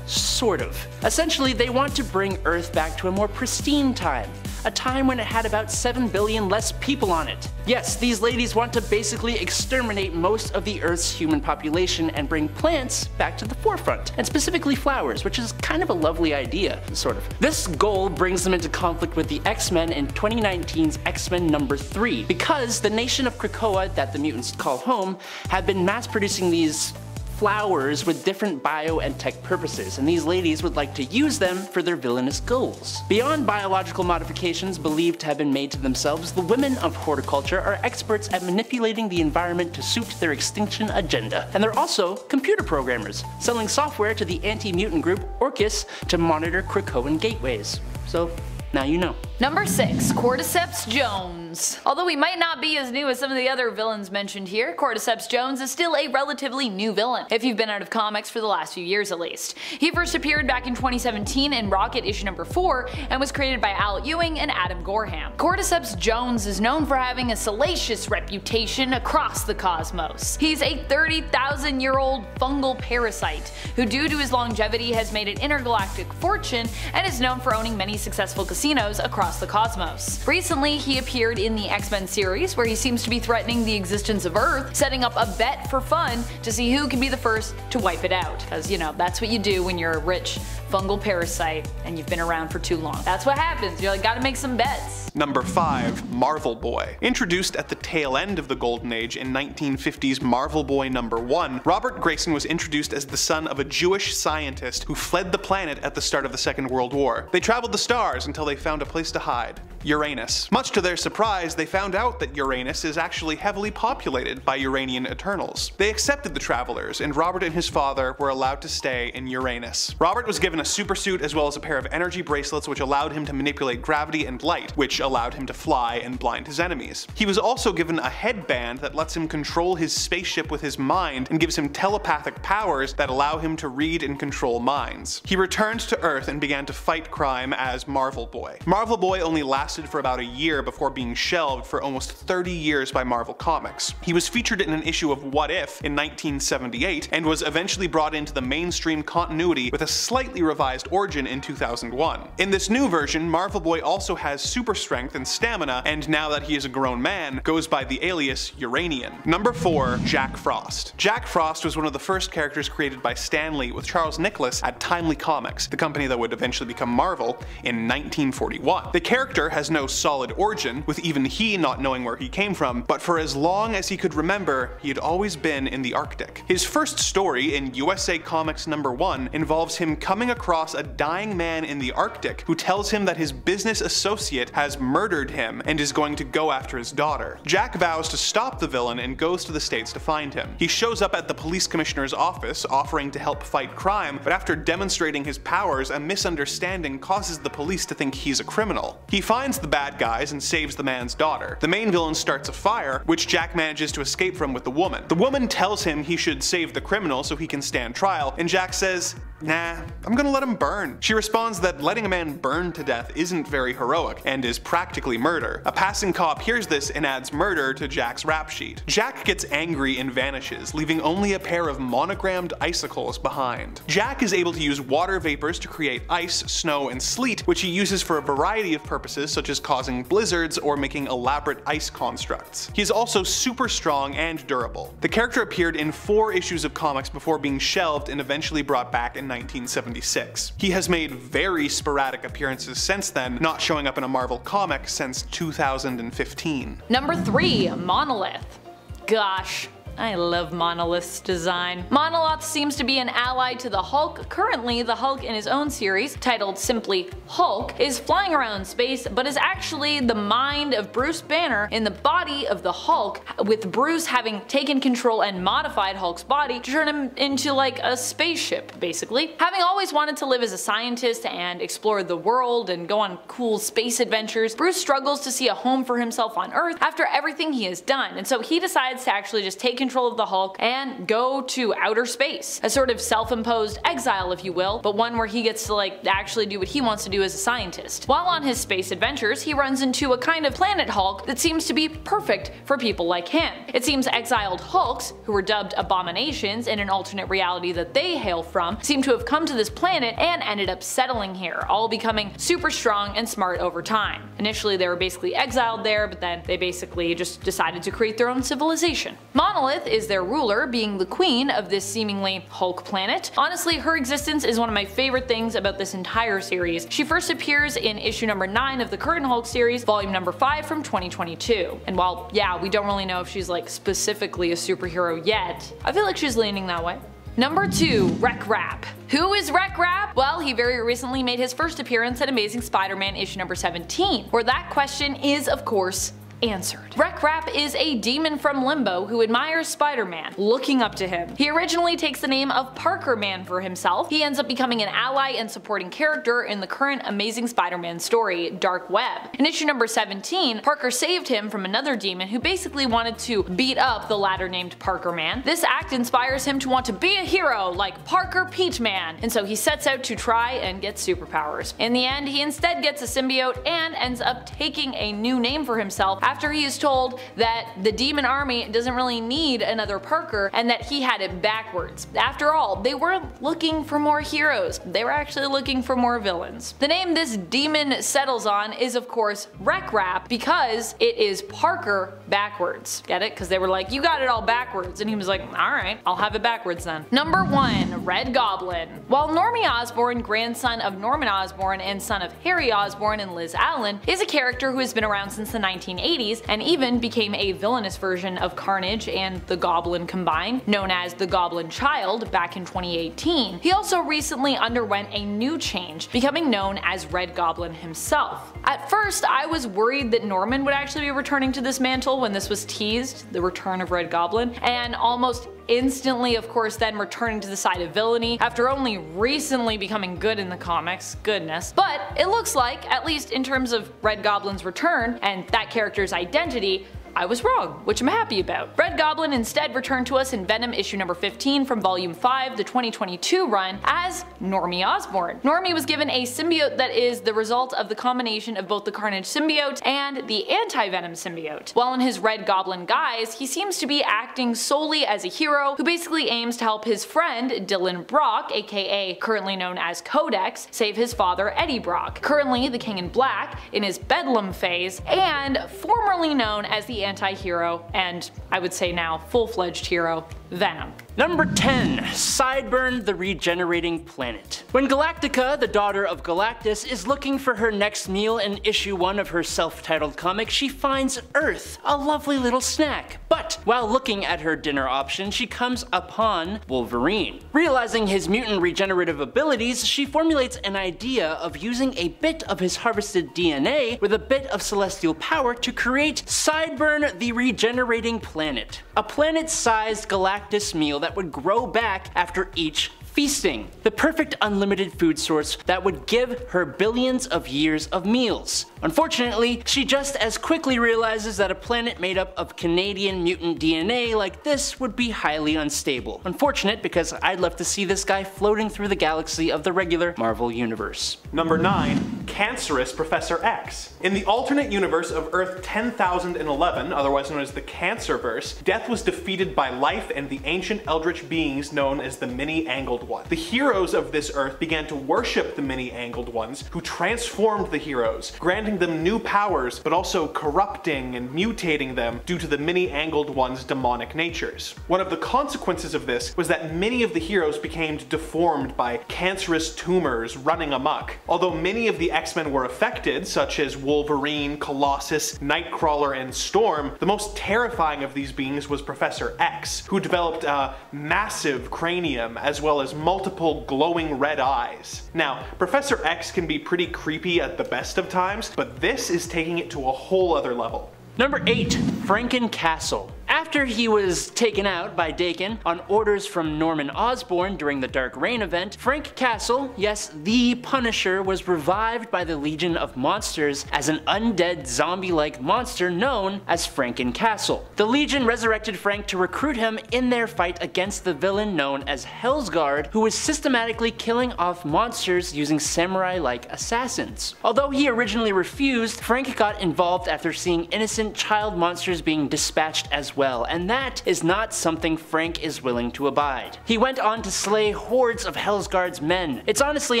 S3: Sort of. Essentially, they want to bring Earth back to a more pristine time. A time when it had about 7 billion less people on it. Yes, these ladies want to basically exterminate most of the Earth's human population and bring plants back to the forefront, and specifically flowers, which is kind of a lovely idea, sort of. This goal brings them into conflict with the X-Men in 2019's X-Men number 3, because the nation of Krakoa, that the mutants call home, had been mass producing these flowers with different bio and tech purposes, and these ladies would like to use them for their villainous goals. Beyond biological modifications believed to have been made to themselves, the women of horticulture are experts at manipulating the environment to suit their extinction agenda. And they're also computer programmers, selling software to the anti-mutant group Orcus to monitor Krakoan gateways. So now you know.
S1: Number 6. Cordyceps Jones. Although he might not be as new as some of the other villains mentioned here, Cordyceps Jones is still a relatively new villain, if you've been out of comics for the last few years at least. He first appeared back in 2017 in Rocket issue number 4 and was created by Al Ewing and Adam Gorham. Cordyceps Jones is known for having a salacious reputation across the cosmos. He's a 30,000-year-old fungal parasite who, due to his longevity, has made an intergalactic fortune and is known for owning many successful casinos across the cosmos. Recently, he appeared in the X-Men series, where he seems to be threatening the existence of Earth, setting up a bet for fun to see who can be the first to wipe it out. Cause you know, that's what you do when you're a rich fungal parasite and you've been around for too long. That's what happens, you're like, gotta make some bets.
S2: Number 5. Marvel Boy. Introduced at the tail end of the Golden Age in 1950's Marvel Boy number 1, Robert Grayson was introduced as the son of a Jewish scientist who fled the planet at the start of the Second World War. They traveled the stars until they found a place to hide: Uranus. Much to their surprise, they found out that Uranus is actually heavily populated by Uranian Eternals. They accepted the travelers, and Robert and his father were allowed to stay in Uranus. Robert was given a supersuit as well as a pair of energy bracelets which allowed him to manipulate gravity and light, which allowed him to fly and blind his enemies. He was also given a headband that lets him control his spaceship with his mind and gives him telepathic powers that allow him to read and control minds. He returned to Earth and began to fight crime as Marvel Boy. Marvel Boy only lasted lasted for about a year before being shelved for almost 30 years by Marvel Comics. He was featured in an issue of What If in 1978 and was eventually brought into the mainstream continuity with a slightly revised origin in 2001. In this new version, Marvel Boy also has super strength and stamina, and now that he is a grown man, goes by the alias Uranian. Number 4. Jack Frost. Jack Frost was one of the first characters created by Stan Lee with Charles Nicholas at Timely Comics, the company that would eventually become Marvel, in 1941. The character has no solid origin, with even he not knowing where he came from, but for as long as he could remember, he had always been in the Arctic. His first story in USA Comics number 1 involves him coming across a dying man in the Arctic who tells him that his business associate has murdered him and is going to go after his daughter. Jack vows to stop the villain and goes to the States to find him. He shows up at the police commissioner's office offering to help fight crime, but after demonstrating his powers, a misunderstanding causes the police to think he's a criminal. He finds the bad guys and saves the man's daughter. The main villain starts a fire, which Jack manages to escape from with the woman. The woman tells him he should save the criminal so he can stand trial, and Jack says, "Nah, I'm gonna let him burn." She responds that letting a man burn to death isn't very heroic, and is practically murder. A passing cop hears this and adds murder to Jack's rap sheet. Jack gets angry and vanishes, leaving only a pair of monogrammed icicles behind. Jack is able to use water vapors to create ice, snow, and sleet, which he uses for a variety of purposes such as causing blizzards or making elaborate ice constructs. He is also super strong and durable. The character appeared in 4 issues of comics before being shelved and eventually brought back in 1976. He has made very sporadic appearances since then, not showing up in a Marvel comic since 2015.
S1: Number 3. Monolith. Gosh, I love Monolith's design. Monolith seems to be an ally to the Hulk. Currently, the Hulk in his own series, titled simply Hulk, is flying around space, but is actually the mind of Bruce Banner in the body of the Hulk, with Bruce having taken control and modified Hulk's body to turn him into like a spaceship, basically. Having always wanted to live as a scientist and explore the world and go on cool space adventures, Bruce struggles to see a home for himself on Earth after everything he has done, and so he decides to actually just take control of the Hulk and go to outer space. A sort of self-imposed exile, if you will, but one where he gets to like actually do what he wants to do as a scientist. While on his space adventures, he runs into a kind of planet Hulk that seems to be perfect for people like him. It seems exiled Hulks, who were dubbed abominations in an alternate reality that they hail from, seem to have come to this planet and ended up settling here, all becoming super strong and smart over time. Initially they were basically exiled there, but then they basically just decided to create their own civilization. Monolith is their ruler, being the queen of this seemingly Hulk planet. Honestly, her existence is one of my favorite things about this entire series. She first appears in issue number 9 of the current Hulk series, volume number 5 from 2022. And while, yeah, we don't really know if she's like specifically a superhero yet, I feel like she's leaning that way. Number 2. Wreck Rap. Who is Wreck Rap? Well, he very recently made his first appearance at Amazing Spider-Man issue number 17, where that question is, of course, answered. Wreck Rap is a demon from Limbo who admires Spider-Man, looking up to him. He originally takes the name of Parker Man for himself. He ends up becoming an ally and supporting character in the current Amazing Spider-Man story, Dark Web. In issue number 17, Parker saved him from another demon who basically wanted to beat up the latter named Parker Man. This act inspires him to want to be a hero like Parker Peach Man, and so he sets out to try and get superpowers. In the end, he instead gets a symbiote and ends up taking a new name for himself after he is told that the demon army doesn't really need another Parker and that he had it backwards. After all, they weren't looking for more heroes, they were actually looking for more villains. The name this demon settles on is of course Wreck Rap because it is Parker backwards. Get it? Because they were like, you got it all backwards, and he was like, alright, I'll have it backwards then. Number 1. Red Goblin. While Normie Osborn, grandson of Norman Osborn and son of Harry Osborn and Liz Allen, is a character who has been around since the 1980s and even became a villainous version of Carnage and the Goblin combined, known as the Goblin Child, back in 2018. He also recently underwent a new change, becoming known as Red Goblin himself. At first, I was worried that Norman would actually be returning to this mantle when this was teased, the return of Red Goblin, and almost instantly, of course, then returning to the side of villainy after only recently becoming good in the comics, goodness. But it looks like, at least in terms of Red Goblin's return and that character's identity, I was wrong, which I'm happy about. Red Goblin instead returned to us in Venom issue number 15 from volume 5, the 2022 run, as Normie Osborn. Normie was given a symbiote that is the result of the combination of both the Carnage symbiote and the anti-Venom symbiote. While in his Red Goblin guise, he seems to be acting solely as a hero who basically aims to help his friend Dylan Brock, aka currently known as Codex, save his father Eddie Brock, currently the King in Black in his Bedlam phase, and formerly known as the anti-hero, and I would say now full-fledged hero, Venom.
S3: Number 10. Sideburn the Regenerating Planet. When Galactica, the daughter of Galactus, is looking for her next meal in issue 1 of her self-titled comic, she finds Earth, a lovely little snack. But while looking at her dinner option, she comes upon Wolverine. Realizing his mutant regenerative abilities, she formulates an idea of using a bit of his harvested DNA with a bit of celestial power to create Sideburn the Regenerating Planet, a planet-sized Galactus meal that would grow back after each feasting. The perfect unlimited food source that would give her billions of years of meals. Unfortunately, she just as quickly realizes that a planet made up of Canadian mutant DNA like this would be highly unstable. Unfortunate, because I'd love to see this guy floating through the galaxy of the regular Marvel universe.
S2: Number 9. Cancerous Professor X. In the alternate universe of Earth 10,011, otherwise known as the Cancerverse, death was defeated by life and the ancient eldritch beings known as the Many-Angled One. The heroes of this Earth began to worship the Many-Angled Ones, who transformed the heroes, granting them new powers, but also corrupting and mutating them due to the Many-Angled Ones' demonic natures. One of the consequences of this was that many of the heroes became deformed by cancerous tumors running amok. Although many of the X-Men were affected, such as Wolverine, Colossus, Nightcrawler, and Storm, the most terrifying of these beings was Professor X, who developed a massive cranium as well as multiple glowing red eyes. Now, Professor X can be pretty creepy at the best of times, but this is taking it to a whole other level.
S3: Number 8. Franken-Castle. After he was taken out by Daken on orders from Norman Osborn during the Dark Reign event, Frank Castle, yes, the Punisher, was revived by the Legion of Monsters as an undead zombie-like monster known as Franken-Castle. The Legion resurrected Frank to recruit him in their fight against the villain known as Hellsguard, who was systematically killing off monsters using samurai-like assassins. Although he originally refused, Frank got involved after seeing innocent child monsters being dispatched as well, and that is not something Frank is willing to abide. He went on to slay hordes of Hellsguard's men. It's honestly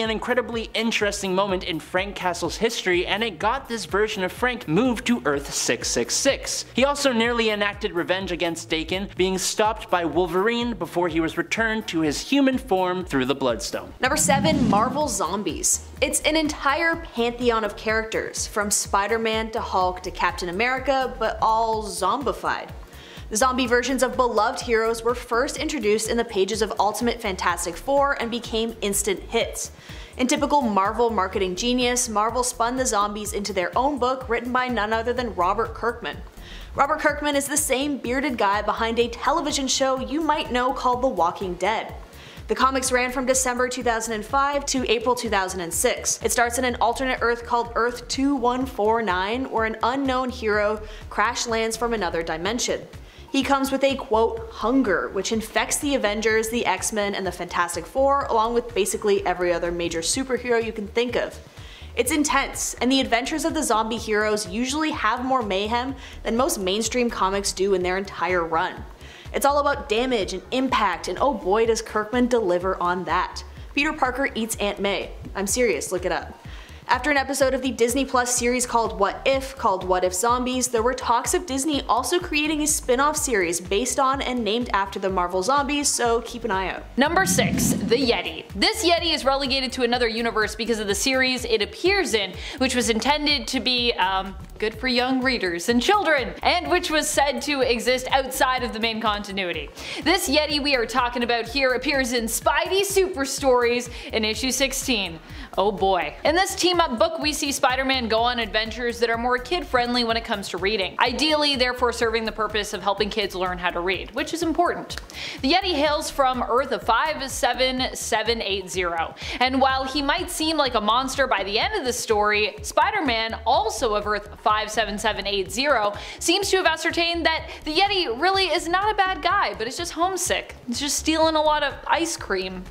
S3: an incredibly interesting moment in Frank Castle's history, and it got this version of Frank moved to Earth 666. He also nearly enacted revenge against Daken, being stopped by Wolverine before he was returned to his human form through the Bloodstone.
S4: Number 7. Marvel Zombies. It's an entire pantheon of characters, from Spider-Man to Hulk to Captain America, but all zombified. The zombie versions of beloved heroes were first introduced in the pages of Ultimate Fantastic Four and became instant hits. In typical Marvel marketing genius, Marvel spun the zombies into their own book written by none other than Robert Kirkman. Robert Kirkman is the same bearded guy behind a television show you might know called The Walking Dead. The comics ran from December 2005 to April 2006. It starts in an alternate Earth called Earth 2149, where an unknown hero crash lands from another dimension. He comes with a, quote, hunger, which infects the Avengers, the X-Men, and the Fantastic Four, along with basically every other major superhero you can think of. It's intense, and the adventures of the zombie heroes usually have more mayhem than most mainstream comics do in their entire run. It's all about damage and impact, and oh boy does Kirkman deliver on that. Peter Parker eats Aunt May. I'm serious, look it up. After an episode of the Disney Plus series called What If Zombies, there were talks of Disney also creating a spin-off series based on and named after the Marvel Zombies, so keep an eye out.
S1: Number 6. The Yeti. This Yeti is relegated to another universe because of the series it appears in, which was intended to be, good for young readers and children, and which was said to exist outside of the main continuity. This Yeti we are talking about here appears in Spidey Super Stories in issue 16. Oh boy. In this team book we see Spider-Man go on adventures that are more kid-friendly when it comes to reading, ideally therefore serving the purpose of helping kids learn how to read, which is important. The Yeti hails from Earth of 57780, and while he might seem like a monster by the end of the story, Spider-Man, also of Earth 57780, seems to have ascertained that the Yeti really is not a bad guy, but is just homesick. He's just stealing a lot of ice cream.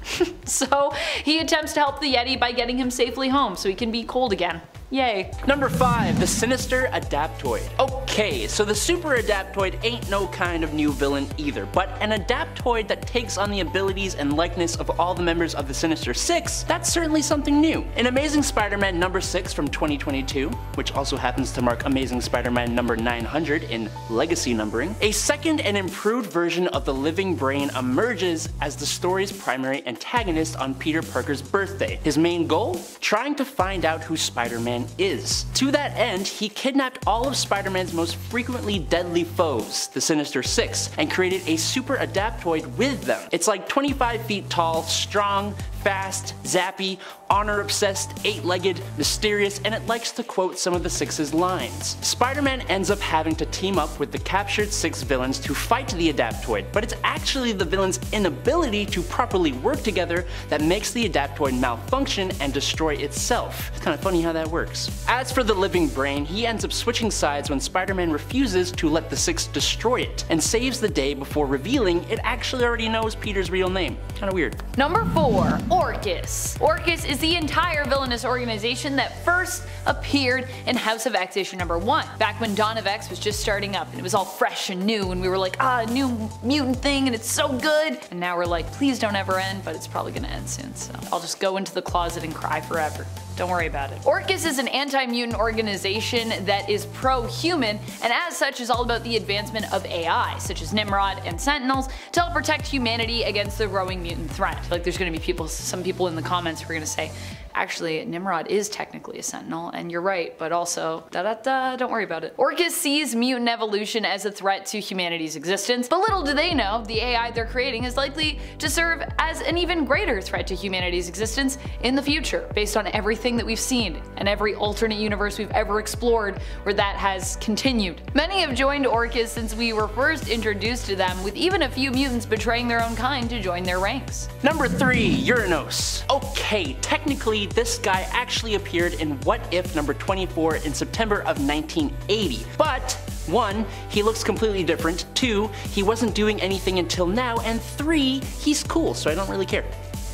S1: So he attempts to help the Yeti by getting him safely home so he can be cold again. Yay.
S3: Number 5. The Sinister Adaptoid. Okay, so the Super Adaptoid ain't no kind of new villain either, but an Adaptoid that takes on the abilities and likeness of all the members of the Sinister Six, that's certainly something new. In Amazing Spider-Man number 6 from 2022, which also happens to mark Amazing Spider-Man number 900 in legacy numbering, a second and improved version of the Living Brain emerges as the story's primary antagonist on Peter Parker's birthday. His main goal? Trying to find out who Spider-Man is. To that end, he kidnapped all of Spider-Man's most frequently deadly foes, the Sinister Six, and created a super adaptoid with them. It's like 25 feet tall, strong, fast, zappy, honor-obsessed, eight-legged, mysterious, and it likes to quote some of the Six's lines. Spider-Man ends up having to team up with the captured Six villains to fight the Adaptoid, but it's actually the villains' inability to properly work together that makes the Adaptoid malfunction and destroy itself. It's kinda funny how that works. As for the Living Brain, he ends up switching sides when Spider-Man refuses to let the Six destroy it, and saves the day before revealing it actually already knows Peter's real name. Kinda weird.
S1: Number 4. Orchis. Orchis is the entire villainous organization that first appeared in House of X issue number 1, back when Dawn of X was just starting up and it was all fresh and new and we were like, a new mutant thing and it's so good, and now we're like, please don't ever end, but it's probably gonna end soon, so I'll just go into the closet and cry forever. Don't worry about it. Orchis is an anti-mutant organization that is pro-human, and as such is all about the advancement of AI, such as Nimrod and Sentinels, to help protect humanity against the growing mutant threat. Like there's gonna be some people in the comments who are gonna say, actually, Nimrod is technically a Sentinel, and you're right, but also, don't worry about it. Orchis sees mutant evolution as a threat to humanity's existence, but little do they know, the AI they're creating is likely to serve as an even greater threat to humanity's existence in the future, based on everything that we've seen, and every alternate universe we've ever explored where that has continued. Many have joined Orchis since we were first introduced to them, with even a few mutants betraying their own kind to join their ranks.
S3: Number 3. Uranos. Okay, technically this guy actually appeared in What If number 24 in September of 1980, but 1. He looks completely different, 2. He wasn't doing anything until now, and 3. He's cool, so I don't really care.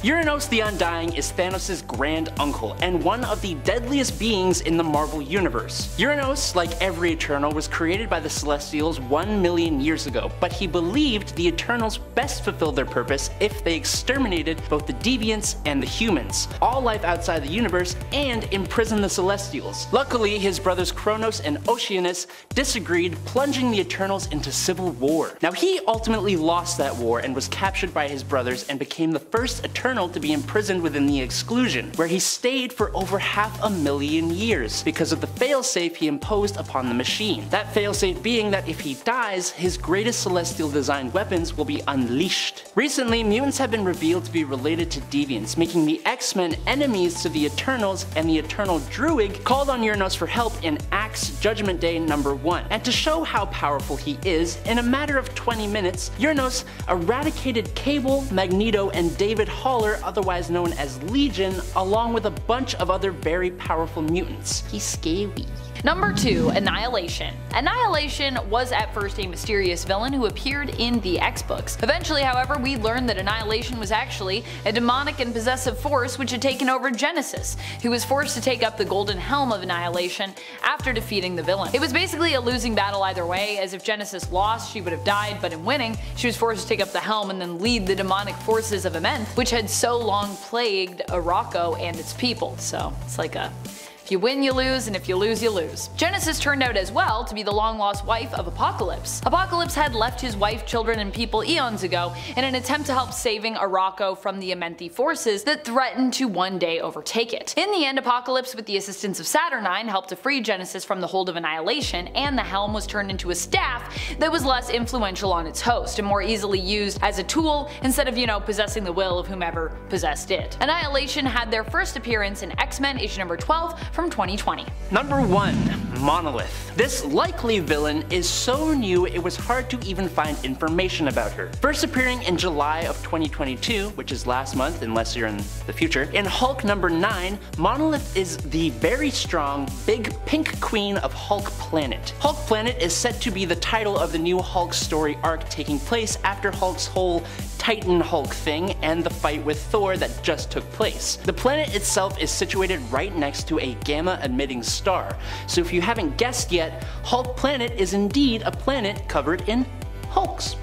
S3: Uranos the Undying is Thanos' grand uncle, and one of the deadliest beings in the Marvel Universe. Uranos, like every Eternal, was created by the Celestials 1 million years ago, but he believed the Eternals best fulfilled their purpose if they exterminated both the Deviants and the humans, all life outside the universe, and imprisoned the Celestials. Luckily, his brothers Kronos and Oceanus disagreed, plunging the Eternals into civil war. Now he ultimately lost that war and was captured by his brothers and became the first Eternal to be imprisoned within the Exclusion, where he stayed for over 500,000 years because of the failsafe he imposed upon the machine. That failsafe being that if he dies, his greatest celestial designed weapons will be unleashed. Recently, mutants have been revealed to be related to Deviants, making the X-Men enemies to the Eternals, and the Eternal Druid called on Uranos for help in Axe Judgment Day number 1. And to show how powerful he is, in a matter of 20 minutes, Uranos eradicated Cable, Magneto, and David Haller, otherwise known as Legion, along with a bunch of other very powerful mutants. He's scary.
S1: Number 2. Annihilation. Annihilation was at first a mysterious villain who appeared in the X-Books. Eventually, however, we learned that Annihilation was actually a demonic and possessive force which had taken over Genesis, who was forced to take up the Golden Helm of Annihilation after defeating the villain. It was basically a losing battle either way, as if Genesis lost, she would have died, but in winning, she was forced to take up the helm and then lead the demonic forces of Amenth, which had so long plagued Arakko and its people. So it's like a If you win, you lose, and if you lose, you lose. Genesis turned out as well to be the long-lost wife of Apocalypse. Apocalypse had left his wife, children, and people eons ago in an attempt to help saving Arakko from the Amenthi forces that threatened to one day overtake it. In the end, Apocalypse, with the assistance of Saturnine, helped to free Genesis from the hold of Annihilation, and the helm was turned into a staff that was less influential on its host and more easily used as a tool instead of, possessing the will of whomever possessed it. Annihilation had their first appearance in X-Men issue number 12 from 2020.
S3: Number 1. Monolith. This likely villain is so new it was hard to even find information about her. First appearing in July of 2022, which is last month unless you're in the future, in Hulk number 9, Monolith is the very strong, big pink queen of Hulk Planet. Hulk Planet is set to be the title of the new Hulk story arc taking place after Hulk's whole Titan Hulk thing and the fight with Thor that just took place. The planet itself is situated right next to a gamma-emitting star, so if you haven't guessed yet, Hulk Planet is indeed a planet covered in Hulks.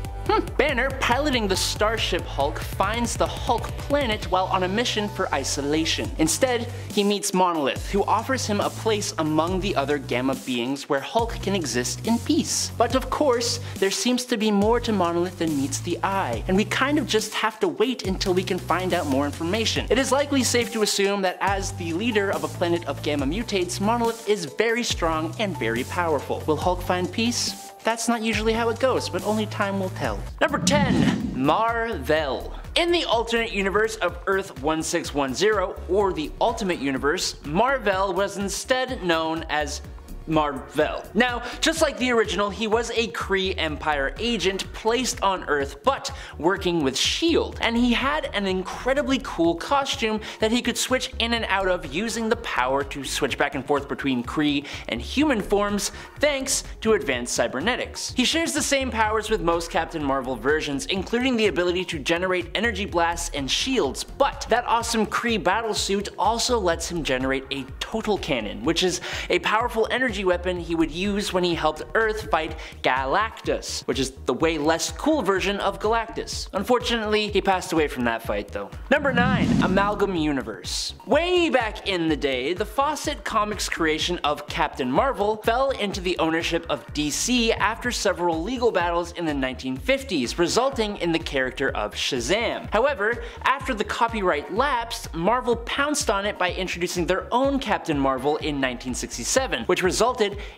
S3: Banner, piloting the Starship Hulk, finds the Hulk planet while on a mission for isolation. Instead, he meets Monolith, who offers him a place among the other Gamma beings where Hulk can exist in peace. But of course, there seems to be more to Monolith than meets the eye, and we kind of just have to wait until we can find out more information. It is likely safe to assume that as the leader of a planet of Gamma mutates, Monolith is very strong and very powerful. Will Hulk find peace? That's not usually how it goes, but only time will tell. Number 10. Mar-Vell. In the alternate universe of Earth 1610, or the Ultimate Universe, Mar-Vell was instead known as Mar-Vell. Now, just like the original, he was a Kree Empire agent placed on Earth but working with S.H.I.E.L.D. and he had an incredibly cool costume that he could switch in and out of using the power to switch back and forth between Kree and human forms thanks to advanced cybernetics. He shares the same powers with most Captain Marvel versions, including the ability to generate energy blasts and shields, but that awesome Kree battlesuit also lets him generate a total cannon, which is a powerful energy weapon he would use when he helped Earth fight Galactus, which is the way less cool version of Galactus. Unfortunately, he passed away from that fight though. Number 9. Amalgam Universe. Way back in the day, the Fawcett Comics creation of Captain Marvel fell into the ownership of DC after several legal battles in the 1950s, resulting in the character of Shazam. However, after the copyright lapsed, Marvel pounced on it by introducing their own Captain Marvel in 1967, which resulted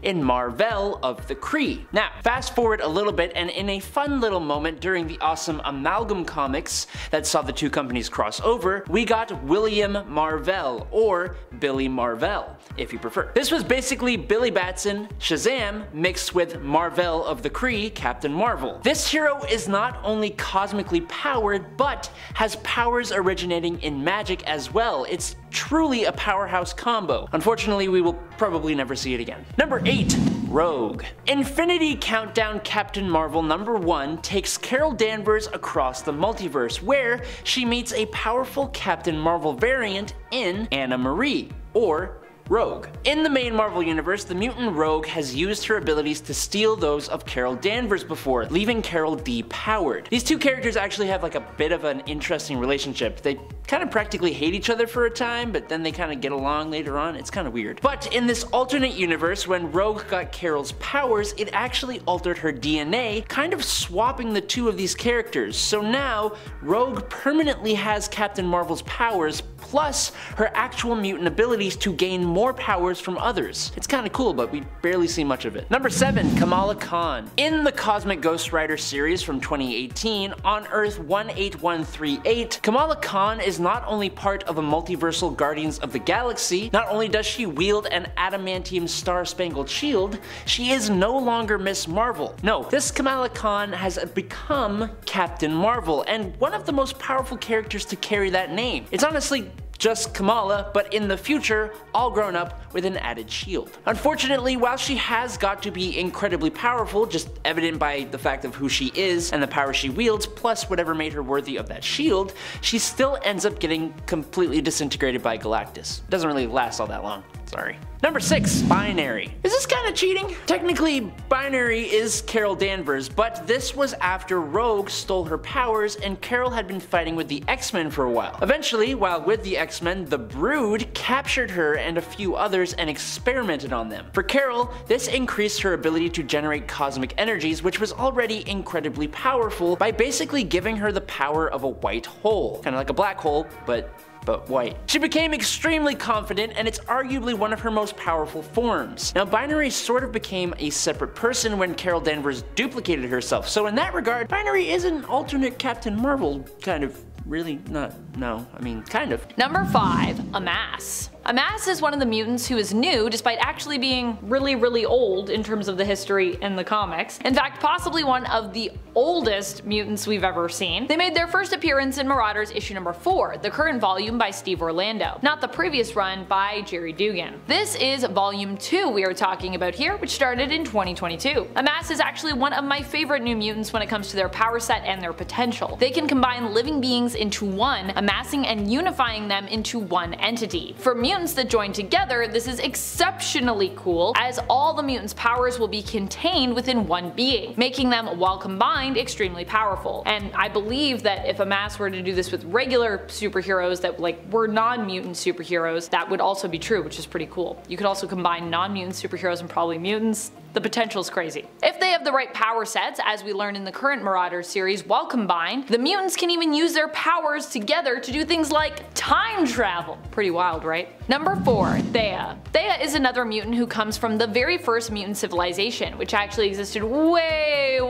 S3: in Mar-Vell of the Kree. Now, fast forward a little bit, and in a fun little moment during the awesome Amalgam comics that saw the two companies cross over, we got William Mar-Vell, or Billy Mar-Vell, if you prefer. This was basically Billy Batson, Shazam, mixed with Mar-Vell of the Kree, Captain Marvel. This hero is not only cosmically powered, but has powers originating in magic as well. It's truly a powerhouse combo. Unfortunately, we will probably never see it again. Number 8. Rogue. Infinity Countdown Captain Marvel number 1 takes Carol Danvers across the multiverse, where she meets a powerful Captain Marvel variant in Anna Marie, or Rogue. In the main Marvel universe, the mutant Rogue has used her abilities to steal those of Carol Danvers before, leaving Carol depowered. These two characters actually have like a bit of an interesting relationship. They kind of practically hate each other for a time, but then they kind of get along later on. It's kind of weird. But in this alternate universe, when Rogue got Carol's powers, it actually altered her DNA, kind of swapping the two of these characters. So now, Rogue permanently has Captain Marvel's powers, plus her actual mutant abilities to gain more powers from others. It's kinda cool, but we barely see much of it. Number 7. Kamala Khan. In the Cosmic Ghost Rider series from 2018, on Earth 18138, Kamala Khan is not only part of a multiversal Guardians of the Galaxy, not only does she wield an adamantium star-spangled shield, she is no longer Miss Marvel. No, this Kamala Khan has become Captain Marvel, and one of the most powerful characters to carry that name. It's honestly just Kamala, but in the future, all grown up with an added shield. Unfortunately, while she has got to be incredibly powerful, just evident by the fact of who she is and the power she wields, plus whatever made her worthy of that shield, she still ends up getting completely disintegrated by Galactus. Doesn't really last all that long. Sorry. Number 6. Binary. Is this kind of cheating? Technically, Binary is Carol Danvers, but this was after Rogue stole her powers and Carol had been fighting with the X-Men for a while. Eventually, while with the X-Men, the Brood captured her and a few others and experimented on them. For Carol, this increased her ability to generate cosmic energies, which was already incredibly powerful, by basically giving her the power of a white hole. Kind of like a black hole, but white. She became extremely confident, and it's arguably one of her most powerful forms. Now, Binary sort of became a separate person when Carol Danvers duplicated herself, so in that regard, Binary is an alternate Captain Marvel, kind of. Really? Not, no, I mean, kind of.
S1: Number 5. Amass. Amass is one of the mutants who is new despite actually being really old in terms of the history in the comics. In fact, possibly one of the oldest mutants we've ever seen. They made their first appearance in Marauders issue number 4, the current volume by Steve Orlando, not the previous run by Jerry Dugan. This is volume 2 we are talking about here, which started in 2022. Amass is actually one of my favorite new mutants when it comes to their power set and their potential. They can combine living beings into one, amassing and unifying them into one entity. For mutants that join together, this is exceptionally cool, as all the mutants' powers will be contained within one being, making them, while combined, extremely powerful. And I believe that if Amass were to do this with regular superheroes that were non-mutant superheroes, that would also be true, which is pretty cool. You could also combine non-mutant superheroes and probably mutants. The potential's crazy. If they have the right power sets, as we learn in the current Marauders series, while combined, the mutants can even use their powers together to do things like time travel. Pretty wild, right? Number 4. Thea. Thea is another mutant who comes from the very first mutant civilization, which actually existed way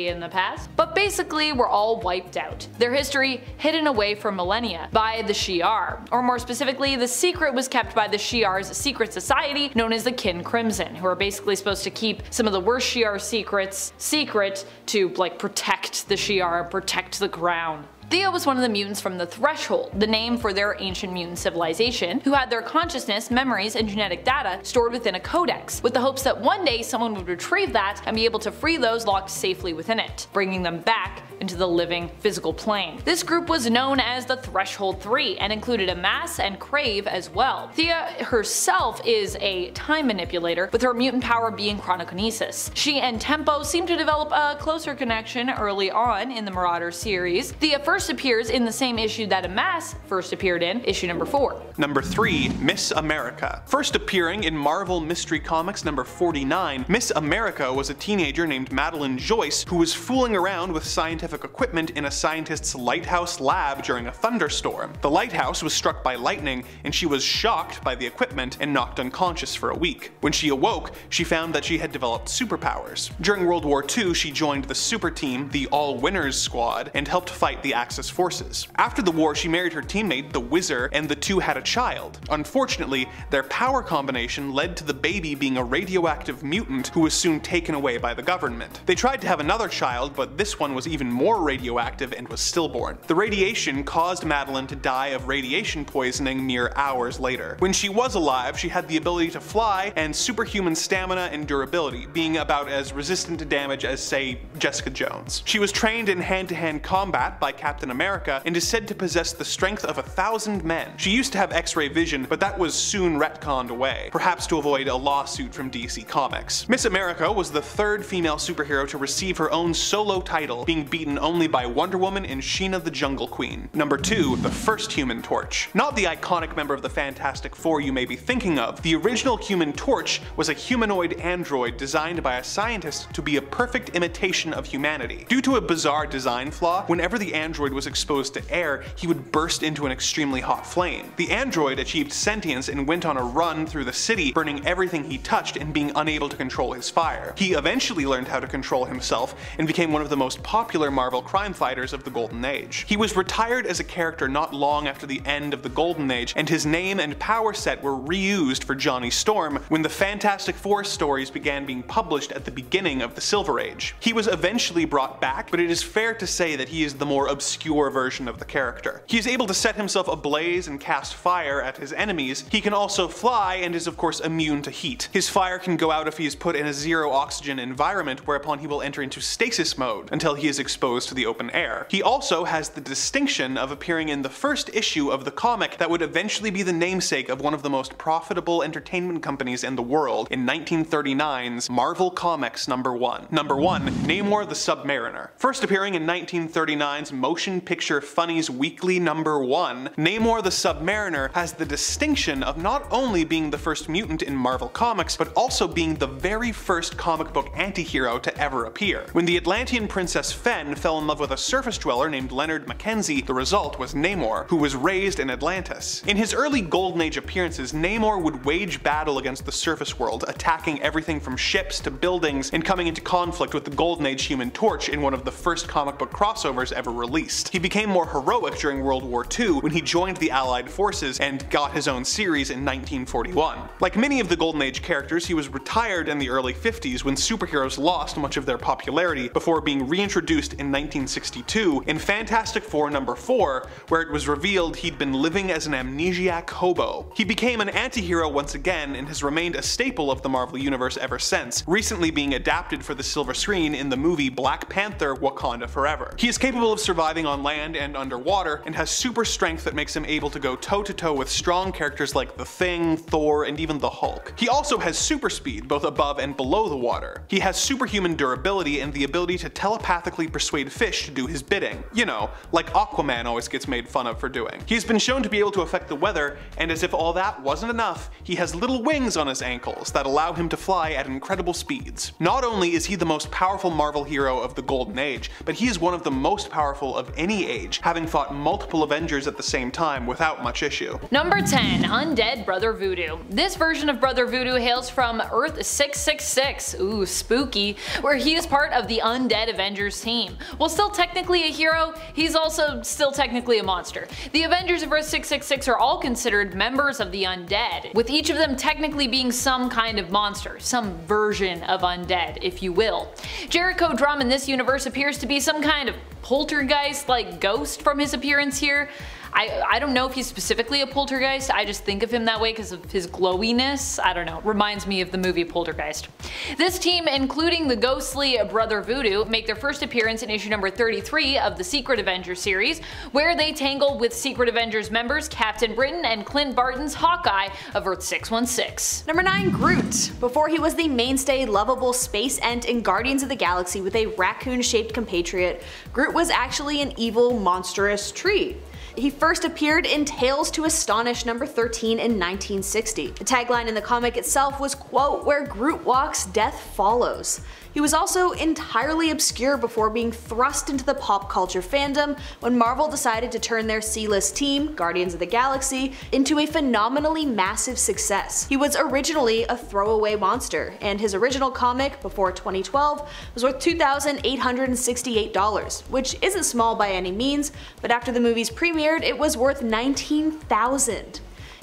S1: in the past, but basically were all wiped out. Their history hidden away for millennia by the Shi'ar, or more specifically, the secret was kept by the Shi'ar's secret society known as the Kin Crimson, who are basically supposed to keep some of the worst Shi'ar secrets secret to protect the Shi'ar and protect the ground. Thea was one of the mutants from the Threshold, the name for their ancient mutant civilization, who had their consciousness, memories, and genetic data stored within a codex, with the hopes that one day someone would retrieve that and be able to free those locked safely within it, bringing them back into the living physical plane. This group was known as the Threshold 3 and included Amass and Crave as well. Thea herself is a time manipulator, with her mutant power being chronokinesis. She and Tempo seem to develop a closer connection early on in the Marauders series. Thea first appears in the same issue that Amass first appeared in, issue number 4.
S2: Number 3. Miss America. First appearing in Marvel Mystery Comics number 49, Miss America was a teenager named Madeline Joyce who was fooling around with scientific equipment in a scientist's lighthouse lab during a thunderstorm. The lighthouse was struck by lightning and she was shocked by the equipment and knocked unconscious for a week. When she awoke, she found that she had developed superpowers. During World War II, she joined the super team, the All Winners Squad, and helped fight the Axis forces. After the war, she married her teammate, the Whizzer, and the two had a child. Unfortunately, their power combination led to the baby being a radioactive mutant who was soon taken away by the government. They tried to have another child, but this one was even more radioactive and was stillborn. The radiation caused Madeline to die of radiation poisoning mere hours later. When she was alive, she had the ability to fly and superhuman stamina and durability, being about as resistant to damage as, say, Jessica Jones. She was trained in hand-to-hand combat by Captain America and is said to possess the strength of 1,000 men. She used to have X-ray vision, but that was soon retconned away, perhaps to avoid a lawsuit from DC Comics. Miss America was the third female superhero to receive her own solo title, being beaten only by Wonder Woman and Sheena the Jungle Queen. Number 2. The first Human Torch. Not the iconic member of the Fantastic Four you may be thinking of, the original Human Torch was a humanoid android designed by a scientist to be a perfect imitation of humanity. Due to a bizarre design flaw, whenever the android was exposed to air, he would burst into an extremely hot flame. The android achieved sentience and went on a run through the city, burning everything he touched and being unable to control his fire. He eventually learned how to control himself and became one of the most popular Marvel crime fighters of the Golden Age. He was retired as a character not long after the end of the Golden Age, and his name and power set were reused for Johnny Storm when the Fantastic Four stories began being published at the beginning of the Silver Age. He was eventually brought back, but it is fair to say that he is the more obscure version of the character. He is able to set himself ablaze and cast fire at his enemies. He can also fly and is of course immune to heat. His fire can go out if he is put in a zero oxygen environment, whereupon he will enter into stasis mode until he is exposed exposed to the open air. He also has the distinction of appearing in the first issue of the comic that would eventually be the namesake of one of the most profitable entertainment companies in the world in 1939's Marvel Comics #1. Number 1, Namor the Submariner. First appearing in 1939's Motion Picture Funnies Weekly #1, Namor the Submariner has the distinction of not only being the first mutant in Marvel Comics, but also being the very first comic book antihero to ever appear. When the Atlantean princess Fen fell in love with a surface dweller named Leonard Mackenzie, the result was Namor, who was raised in Atlantis. In his early Golden Age appearances, Namor would wage battle against the surface world, attacking everything from ships to buildings and coming into conflict with the Golden Age Human Torch in one of the first comic book crossovers ever released. He became more heroic during World War II when he joined the Allied forces and got his own series in 1941. Like many of the Golden Age characters, he was retired in the early 50s when superheroes lost much of their popularity before being reintroduced in 1962 in Fantastic Four #4, where it was revealed he'd been living as an amnesiac hobo. He became an anti-hero once again and has remained a staple of the Marvel Universe ever since, recently being adapted for the silver screen in the movie Black Panther: Wakanda Forever. He is capable of surviving on land and underwater, and has super strength that makes him able to go toe-to-toe with strong characters like the Thing, Thor, and even the Hulk. He also has super speed, both above and below the water. He has superhuman durability and the ability to telepathically persuade fish to do his bidding. You know, like Aquaman always gets made fun of for doing. He's been shown to be able to affect the weather, and as if all that wasn't enough, he has little wings on his ankles that allow him to fly at incredible speeds. Not only is he the most powerful Marvel hero of the Golden Age, but he is one of the most powerful of any age, having fought multiple Avengers at the same time without much issue.
S1: Number 10, Undead Brother Voodoo. This version of Brother Voodoo hails from Earth 666, ooh spooky, where he is part of the Undead Avengers team. While still technically a hero, he's also still technically a monster. The Avengers of Earth 666 are all considered members of the Undead, with each of them technically being some kind of monster, some version of undead, if you will. Jericho Drumm in this universe appears to be some kind of poltergeist-like ghost from his appearance here. I don't know if he's specifically a poltergeist, I just think of him that way because of his glowiness. I don't know, reminds me of the movie Poltergeist. This team, including the ghostly Brother Voodoo, make their first appearance in issue number 33 of the Secret Avengers series, where they tangle with Secret Avengers members Captain Britain and Clint Barton's Hawkeye of Earth 616.
S4: Number 9, Groot. Before he was the mainstay lovable space ent in Guardians of the Galaxy with a raccoon-shaped compatriot, Groot was actually an evil, monstrous tree. He first appeared in Tales to Astonish number 13 in 1960. The tagline in the comic itself was, quote, "Where Groot walks, death follows." He was also entirely obscure before being thrust into the pop culture fandom when Marvel decided to turn their C-list team, Guardians of the Galaxy, into a phenomenally massive success. He was originally a throwaway monster, and his original comic, before 2012, was worth $2,868, which isn't small by any means, but after the movies premiered, it was worth $19,000.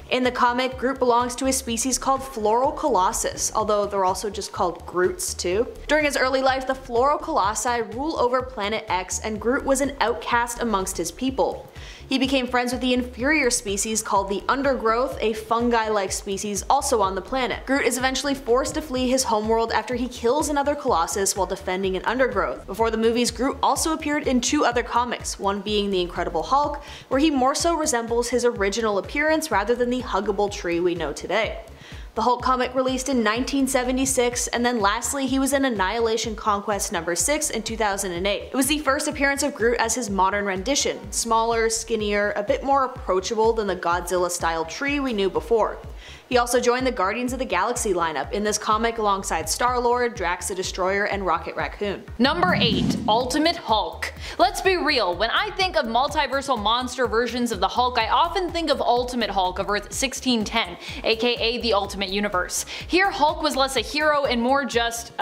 S4: In the comic, Groot belongs to a species called Floral Colossus, although they're also just called Groots too. During his early life, the Floral Colossi rule over Planet X, and Groot was an outcast amongst his people. He became friends with the inferior species called the Undergrowth, a fungi-like species also on the planet. Groot is eventually forced to flee his homeworld after he kills another Colossus while defending an Undergrowth. Before the movies, Groot also appeared in 2 other comics, one being The Incredible Hulk, where he more so resembles his original appearance rather than the huggable tree we know today. The Hulk comic released in 1976, and then lastly he was in Annihilation Conquest number 6 in 2008. It was the first appearance of Groot as his modern rendition, smaller, skinnier, a bit more approachable than the Godzilla-style tree we knew before. He also joined the Guardians of the Galaxy lineup in this comic alongside Star-Lord, Drax the Destroyer, and Rocket Raccoon.
S1: Number 8, Ultimate Hulk. Let's be real, when I think of multiversal monster versions of the Hulk, I often think of Ultimate Hulk of Earth 1610, aka the Ultimate Universe. Here Hulk was less a hero and more just,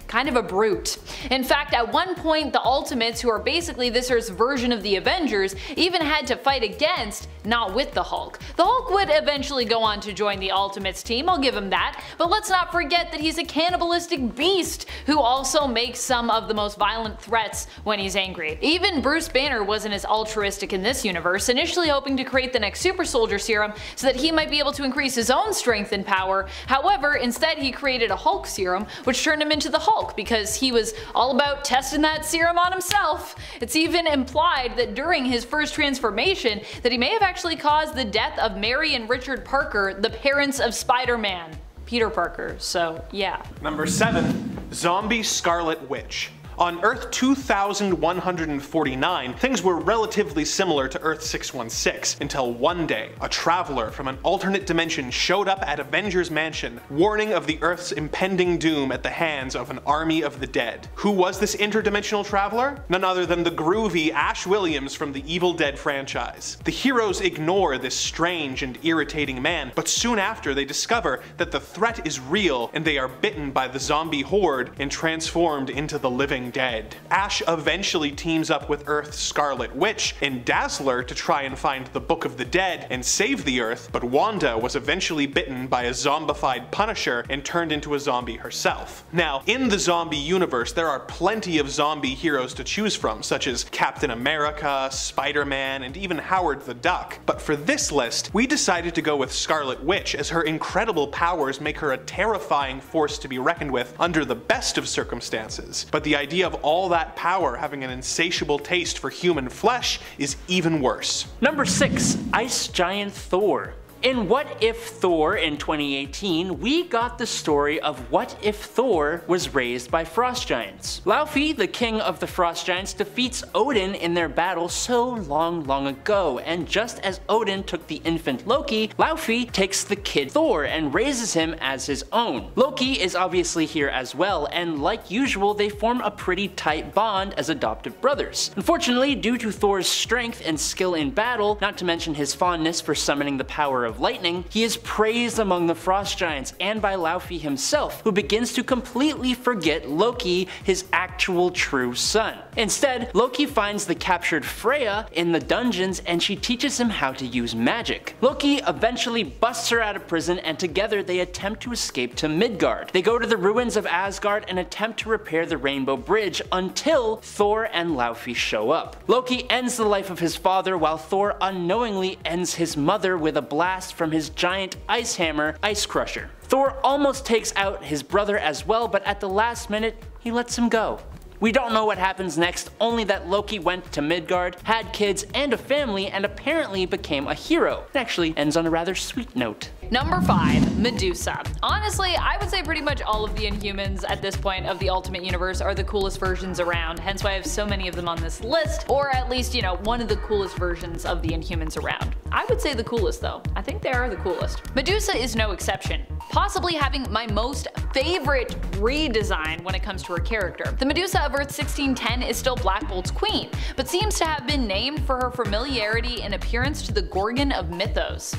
S1: kind of a brute. In fact, at one point the Ultimates, who are basically this Earth's version of the Avengers, even had to fight against, not with the Hulk. The Hulk would eventually go on to to join the Ultimates team, I'll give him that, but let's not forget that he's a cannibalistic beast who also makes some of the most violent threats when he's angry. Even Bruce Banner wasn't as altruistic in this universe, initially hoping to create the next super soldier serum so that he might be able to increase his own strength and power. However, instead he created a Hulk serum, which turned him into the Hulk because he was all about testing that serum on himself. It's even implied that during his first transformation that he may have actually caused the death of Mary and Richard Parker, the parents of Spider-Man, Peter Parker, so yeah.
S2: Number 7. Zombie Scarlet Witch. On Earth 2149, things were relatively similar to Earth 616 until one day, a traveler from an alternate dimension showed up at Avengers Mansion, warning of the Earth's impending doom at the hands of an army of the dead. Who was this interdimensional traveler? None other than the groovy Ash Williams from the Evil Dead franchise. The heroes ignore this strange and irritating man, but soon after they discover that the threat is real and they are bitten by the zombie horde and transformed into the living dead. Ash eventually teams up with Earth's Scarlet Witch and Dazzler to try and find the Book of the Dead and save the Earth, but Wanda was eventually bitten by a zombified Punisher and turned into a zombie herself. Now, in the zombie universe, there are plenty of zombie heroes to choose from, such as Captain America, Spider-Man, and even Howard the Duck. But for this list, we decided to go with Scarlet Witch, as her incredible powers make her a terrifying force to be reckoned with under the best of circumstances. But the idea of all that power having an insatiable taste for human flesh is even worse.
S3: Number 6. Ice Giant Thor. In What If Thor in 2018, we got the story of what if Thor was raised by frost giants. Laufey, the king of the frost giants, defeats Odin in their battle so long ago, and just as Odin took the infant Loki, Laufey takes the kid Thor and raises him as his own. Loki is obviously here as well, and like usual they form a pretty tight bond as adoptive brothers. Unfortunately, due to Thor's strength and skill in battle, not to mention his fondness for summoning the power of lightning, he is praised among the frost giants and by Laufey himself, who begins to completely forget Loki, his actual true son. Instead, Loki finds the captured Freya in the dungeons and she teaches him how to use magic. Loki eventually busts her out of prison and together they attempt to escape to Midgard. They go to the ruins of Asgard and attempt to repair the Rainbow Bridge until Thor and Laufey show up. Loki ends the life of his father while Thor unknowingly ends his mother with a blast from his giant ice hammer, Ice Crusher. Thor almost takes out his brother as well, but at the last minute, he lets him go. We don't know what happens next, only that Loki went to Midgard, had kids and a family, and apparently became a hero. It actually ends on a rather sweet note.
S1: Number 5. Medusa. Honestly, I would say pretty much all of the Inhumans at this point of the Ultimate Universe are the coolest versions around, hence why I have so many of them on this list, or at least, you know, one of the coolest versions of the Inhumans around. I would say the coolest though. I think they are the coolest. Medusa is no exception, possibly having my most favorite redesign when it comes to her character. The Medusa of Earth 1610 is still Black Bolt's queen, but seems to have been named for her familiarity and appearance to the Gorgon of mythos.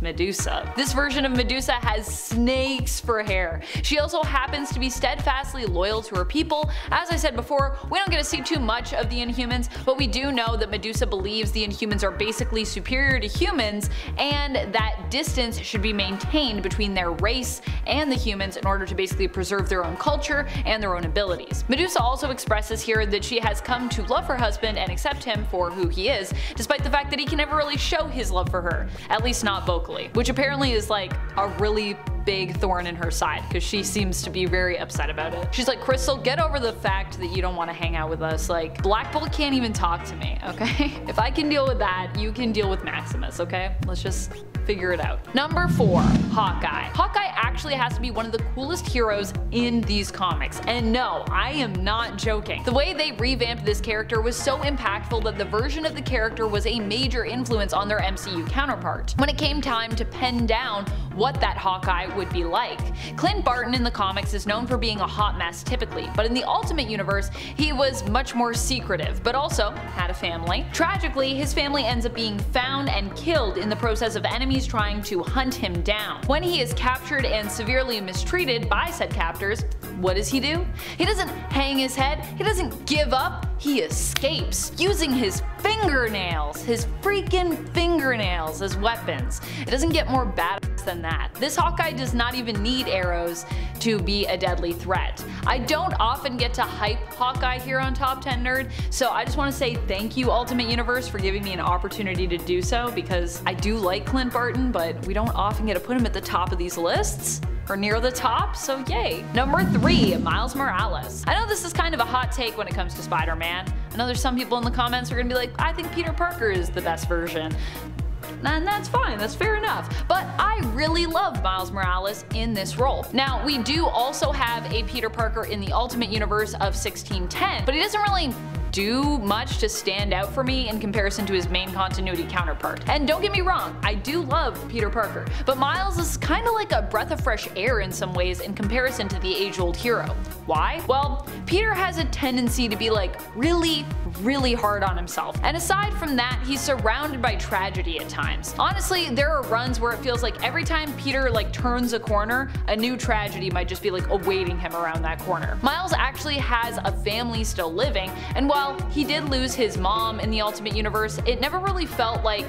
S1: Medusa. This version of Medusa has snakes for hair. She also happens to be steadfastly loyal to her people. As I said before, we don't get to see too much of the Inhumans, but we do know that Medusa believes the Inhumans are basically superior to humans and that distance should be maintained between their race and the humans in order to basically preserve their own culture and their own abilities. Medusa also expresses here that she has come to love her husband and accept him for who he is, despite the fact that he can never really show his love for her, at least not vocally. Which apparently is like a really big thorn in her side because she seems to be very upset about it. She's like, Crystal, get over the fact that you don't want to hang out with us. Like, Black Bolt can't even talk to me, okay? If I can deal with that, you can deal with Maximus, okay? Let's just figure it out. Number 4. Hawkeye. Hawkeye actually has to be one of the coolest heroes in these comics, and no, I am not joking. The way they revamped this character was so impactful that the version of the character was a major influence on their MCU counterpart. When it came time to pen down what that Hawkeye would be like. Clint Barton in the comics is known for being a hot mess typically, but in the Ultimate Universe, he was much more secretive, but also had a family. Tragically, his family ends up being found and killed in the process of enemies trying to hunt him down. When he is captured and severely mistreated by said captors, what does? He doesn't hang his head, he doesn't give up, he escapes, using his fingernails, his freaking fingernails as weapons. It doesn't get more badass than that. This Hawkeye does not even need arrows to be a deadly threat. I don't often get to hype Hawkeye here on Top 10 Nerd, so I just want to say thank you Ultimate Universe for giving me an opportunity to do so, because I do like Clint Barton, but we don't often get to put him at the top of these lists, or near the top, so yay. Number 3, Miles Morales. I know this is kind of a hot take when it comes to Spider-Man. I know there's some people in the comments who are gonna be like, I think Peter Parker is the best version. And that's fine, that's fair enough. But I really love Miles Morales in this role. Now, we do also have a Peter Parker in the Ultimate Universe of 1610, but he doesn't really do much to stand out for me in comparison to his main continuity counterpart. And don't get me wrong, I do love Peter Parker, but Miles is kinda like a breath of fresh air in some ways in comparison to the age-old hero. Why? Well, Peter has a tendency to be like really hard on himself. And aside from that, he's surrounded by tragedy at times. Honestly, there are runs where it feels like every time Peter turns a corner, a new tragedy might just be awaiting him around that corner. Miles actually has a family still living, and while he did lose his mom in the Ultimate Universe, it never really felt like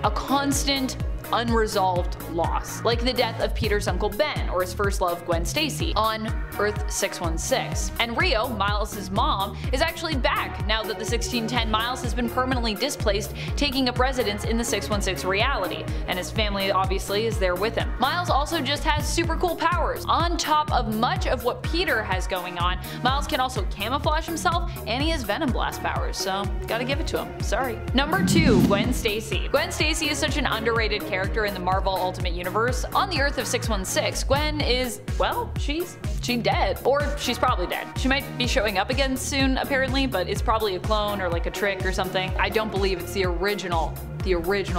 S1: a constant, unresolved loss, like the death of Peter's Uncle Ben or his first love Gwen Stacy on Earth 616. And Rio, Miles' mom, is actually back now that the 1610 Miles has been permanently displaced, taking up residence in the 616 reality, and his family obviously is there with him. Miles also just has super cool powers. On top of much of what Peter has going on, Miles can also camouflage himself, and he has Venom Blast powers, so gotta give it to him, sorry. Number 2, Gwen Stacy. Gwen Stacy is such an underrated character in the Marvel Ultimate Universe. On the Earth of 616, Gwen is, well, she's dead. Or she's probably dead. She might be showing up again soon apparently, but it's probably a clone or a trick or something. I don't believe it's the original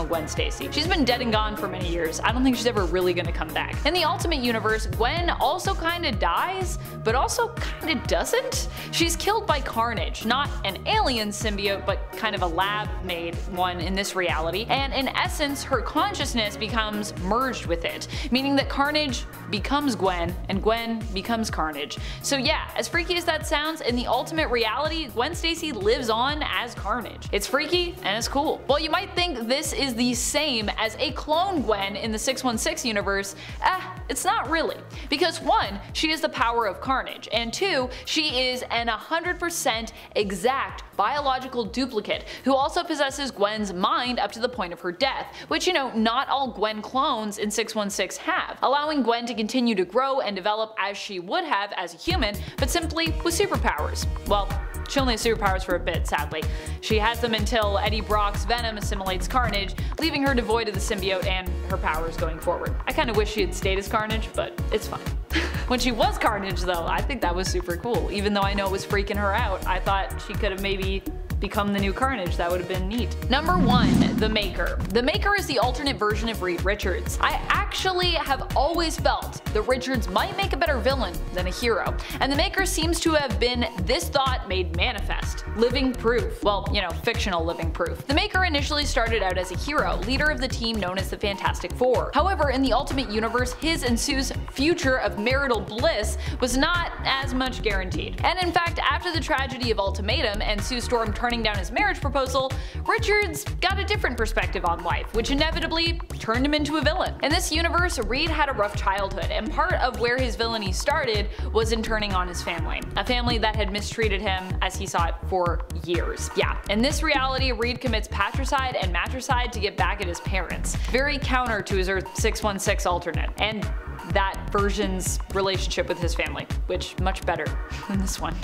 S1: Gwen Stacy. She's been dead and gone for many years. I don't think she's ever really gonna come back. In the Ultimate Universe, Gwen also kinda dies, but also kinda doesn't. She's killed by Carnage, not an alien symbiote, but kind of a lab-made one in this reality, and in essence, her consciousness becomes merged with it, meaning that Carnage becomes Gwen, and Gwen becomes Carnage. So yeah, as freaky as that sounds, in the Ultimate reality, Gwen Stacy lives on as Carnage. It's freaky, and it's cool. Well, you might think this is the same as a clone Gwen in the 616 universe. It's not really. Because 1, she has the power of Carnage, and 2, she is an 100% exact biological duplicate who also possesses Gwen's mind up to the point of her death, which not all Gwen clones in 616 have, allowing Gwen to continue to grow and develop as she would have as a human, but simply with superpowers. Well, she only has superpowers for a bit, sadly. She has them until Eddie Brock's Venom assimilates Carnage, leaving her devoid of the symbiote and her powers going forward. I kinda wish she had stayed as Carnage, but it's fine. When she was Carnage though, I think that was super cool. Even though I know it was freaking her out, I thought she could have maybe become the new Carnage. That would have been neat. Number 1, The Maker. The Maker is the alternate version of Reed Richards. I actually have always felt that Richards might make a better villain than a hero, and The Maker seems to have been this thought made manifest. Living proof. Well, fictional living proof. The Maker initially started out as a hero, leader of the team known as the Fantastic Four. However, in the Ultimate Universe, his and Sue's future of marital bliss was not as much guaranteed. And in fact, after the tragedy of Ultimatum and Sue Storm turning down his marriage proposal, Richards got a different perspective on life, which inevitably turned him into a villain. In this universe, Reed had a rough childhood, and part of where his villainy started was in turning on his family. A family that had mistreated him as he saw it for years. Yeah, in this reality, Reed commits patricide and matricide to get back at his parents. Very counter to his Earth 616 alternate, and that version's relationship with his family, which much better than this one.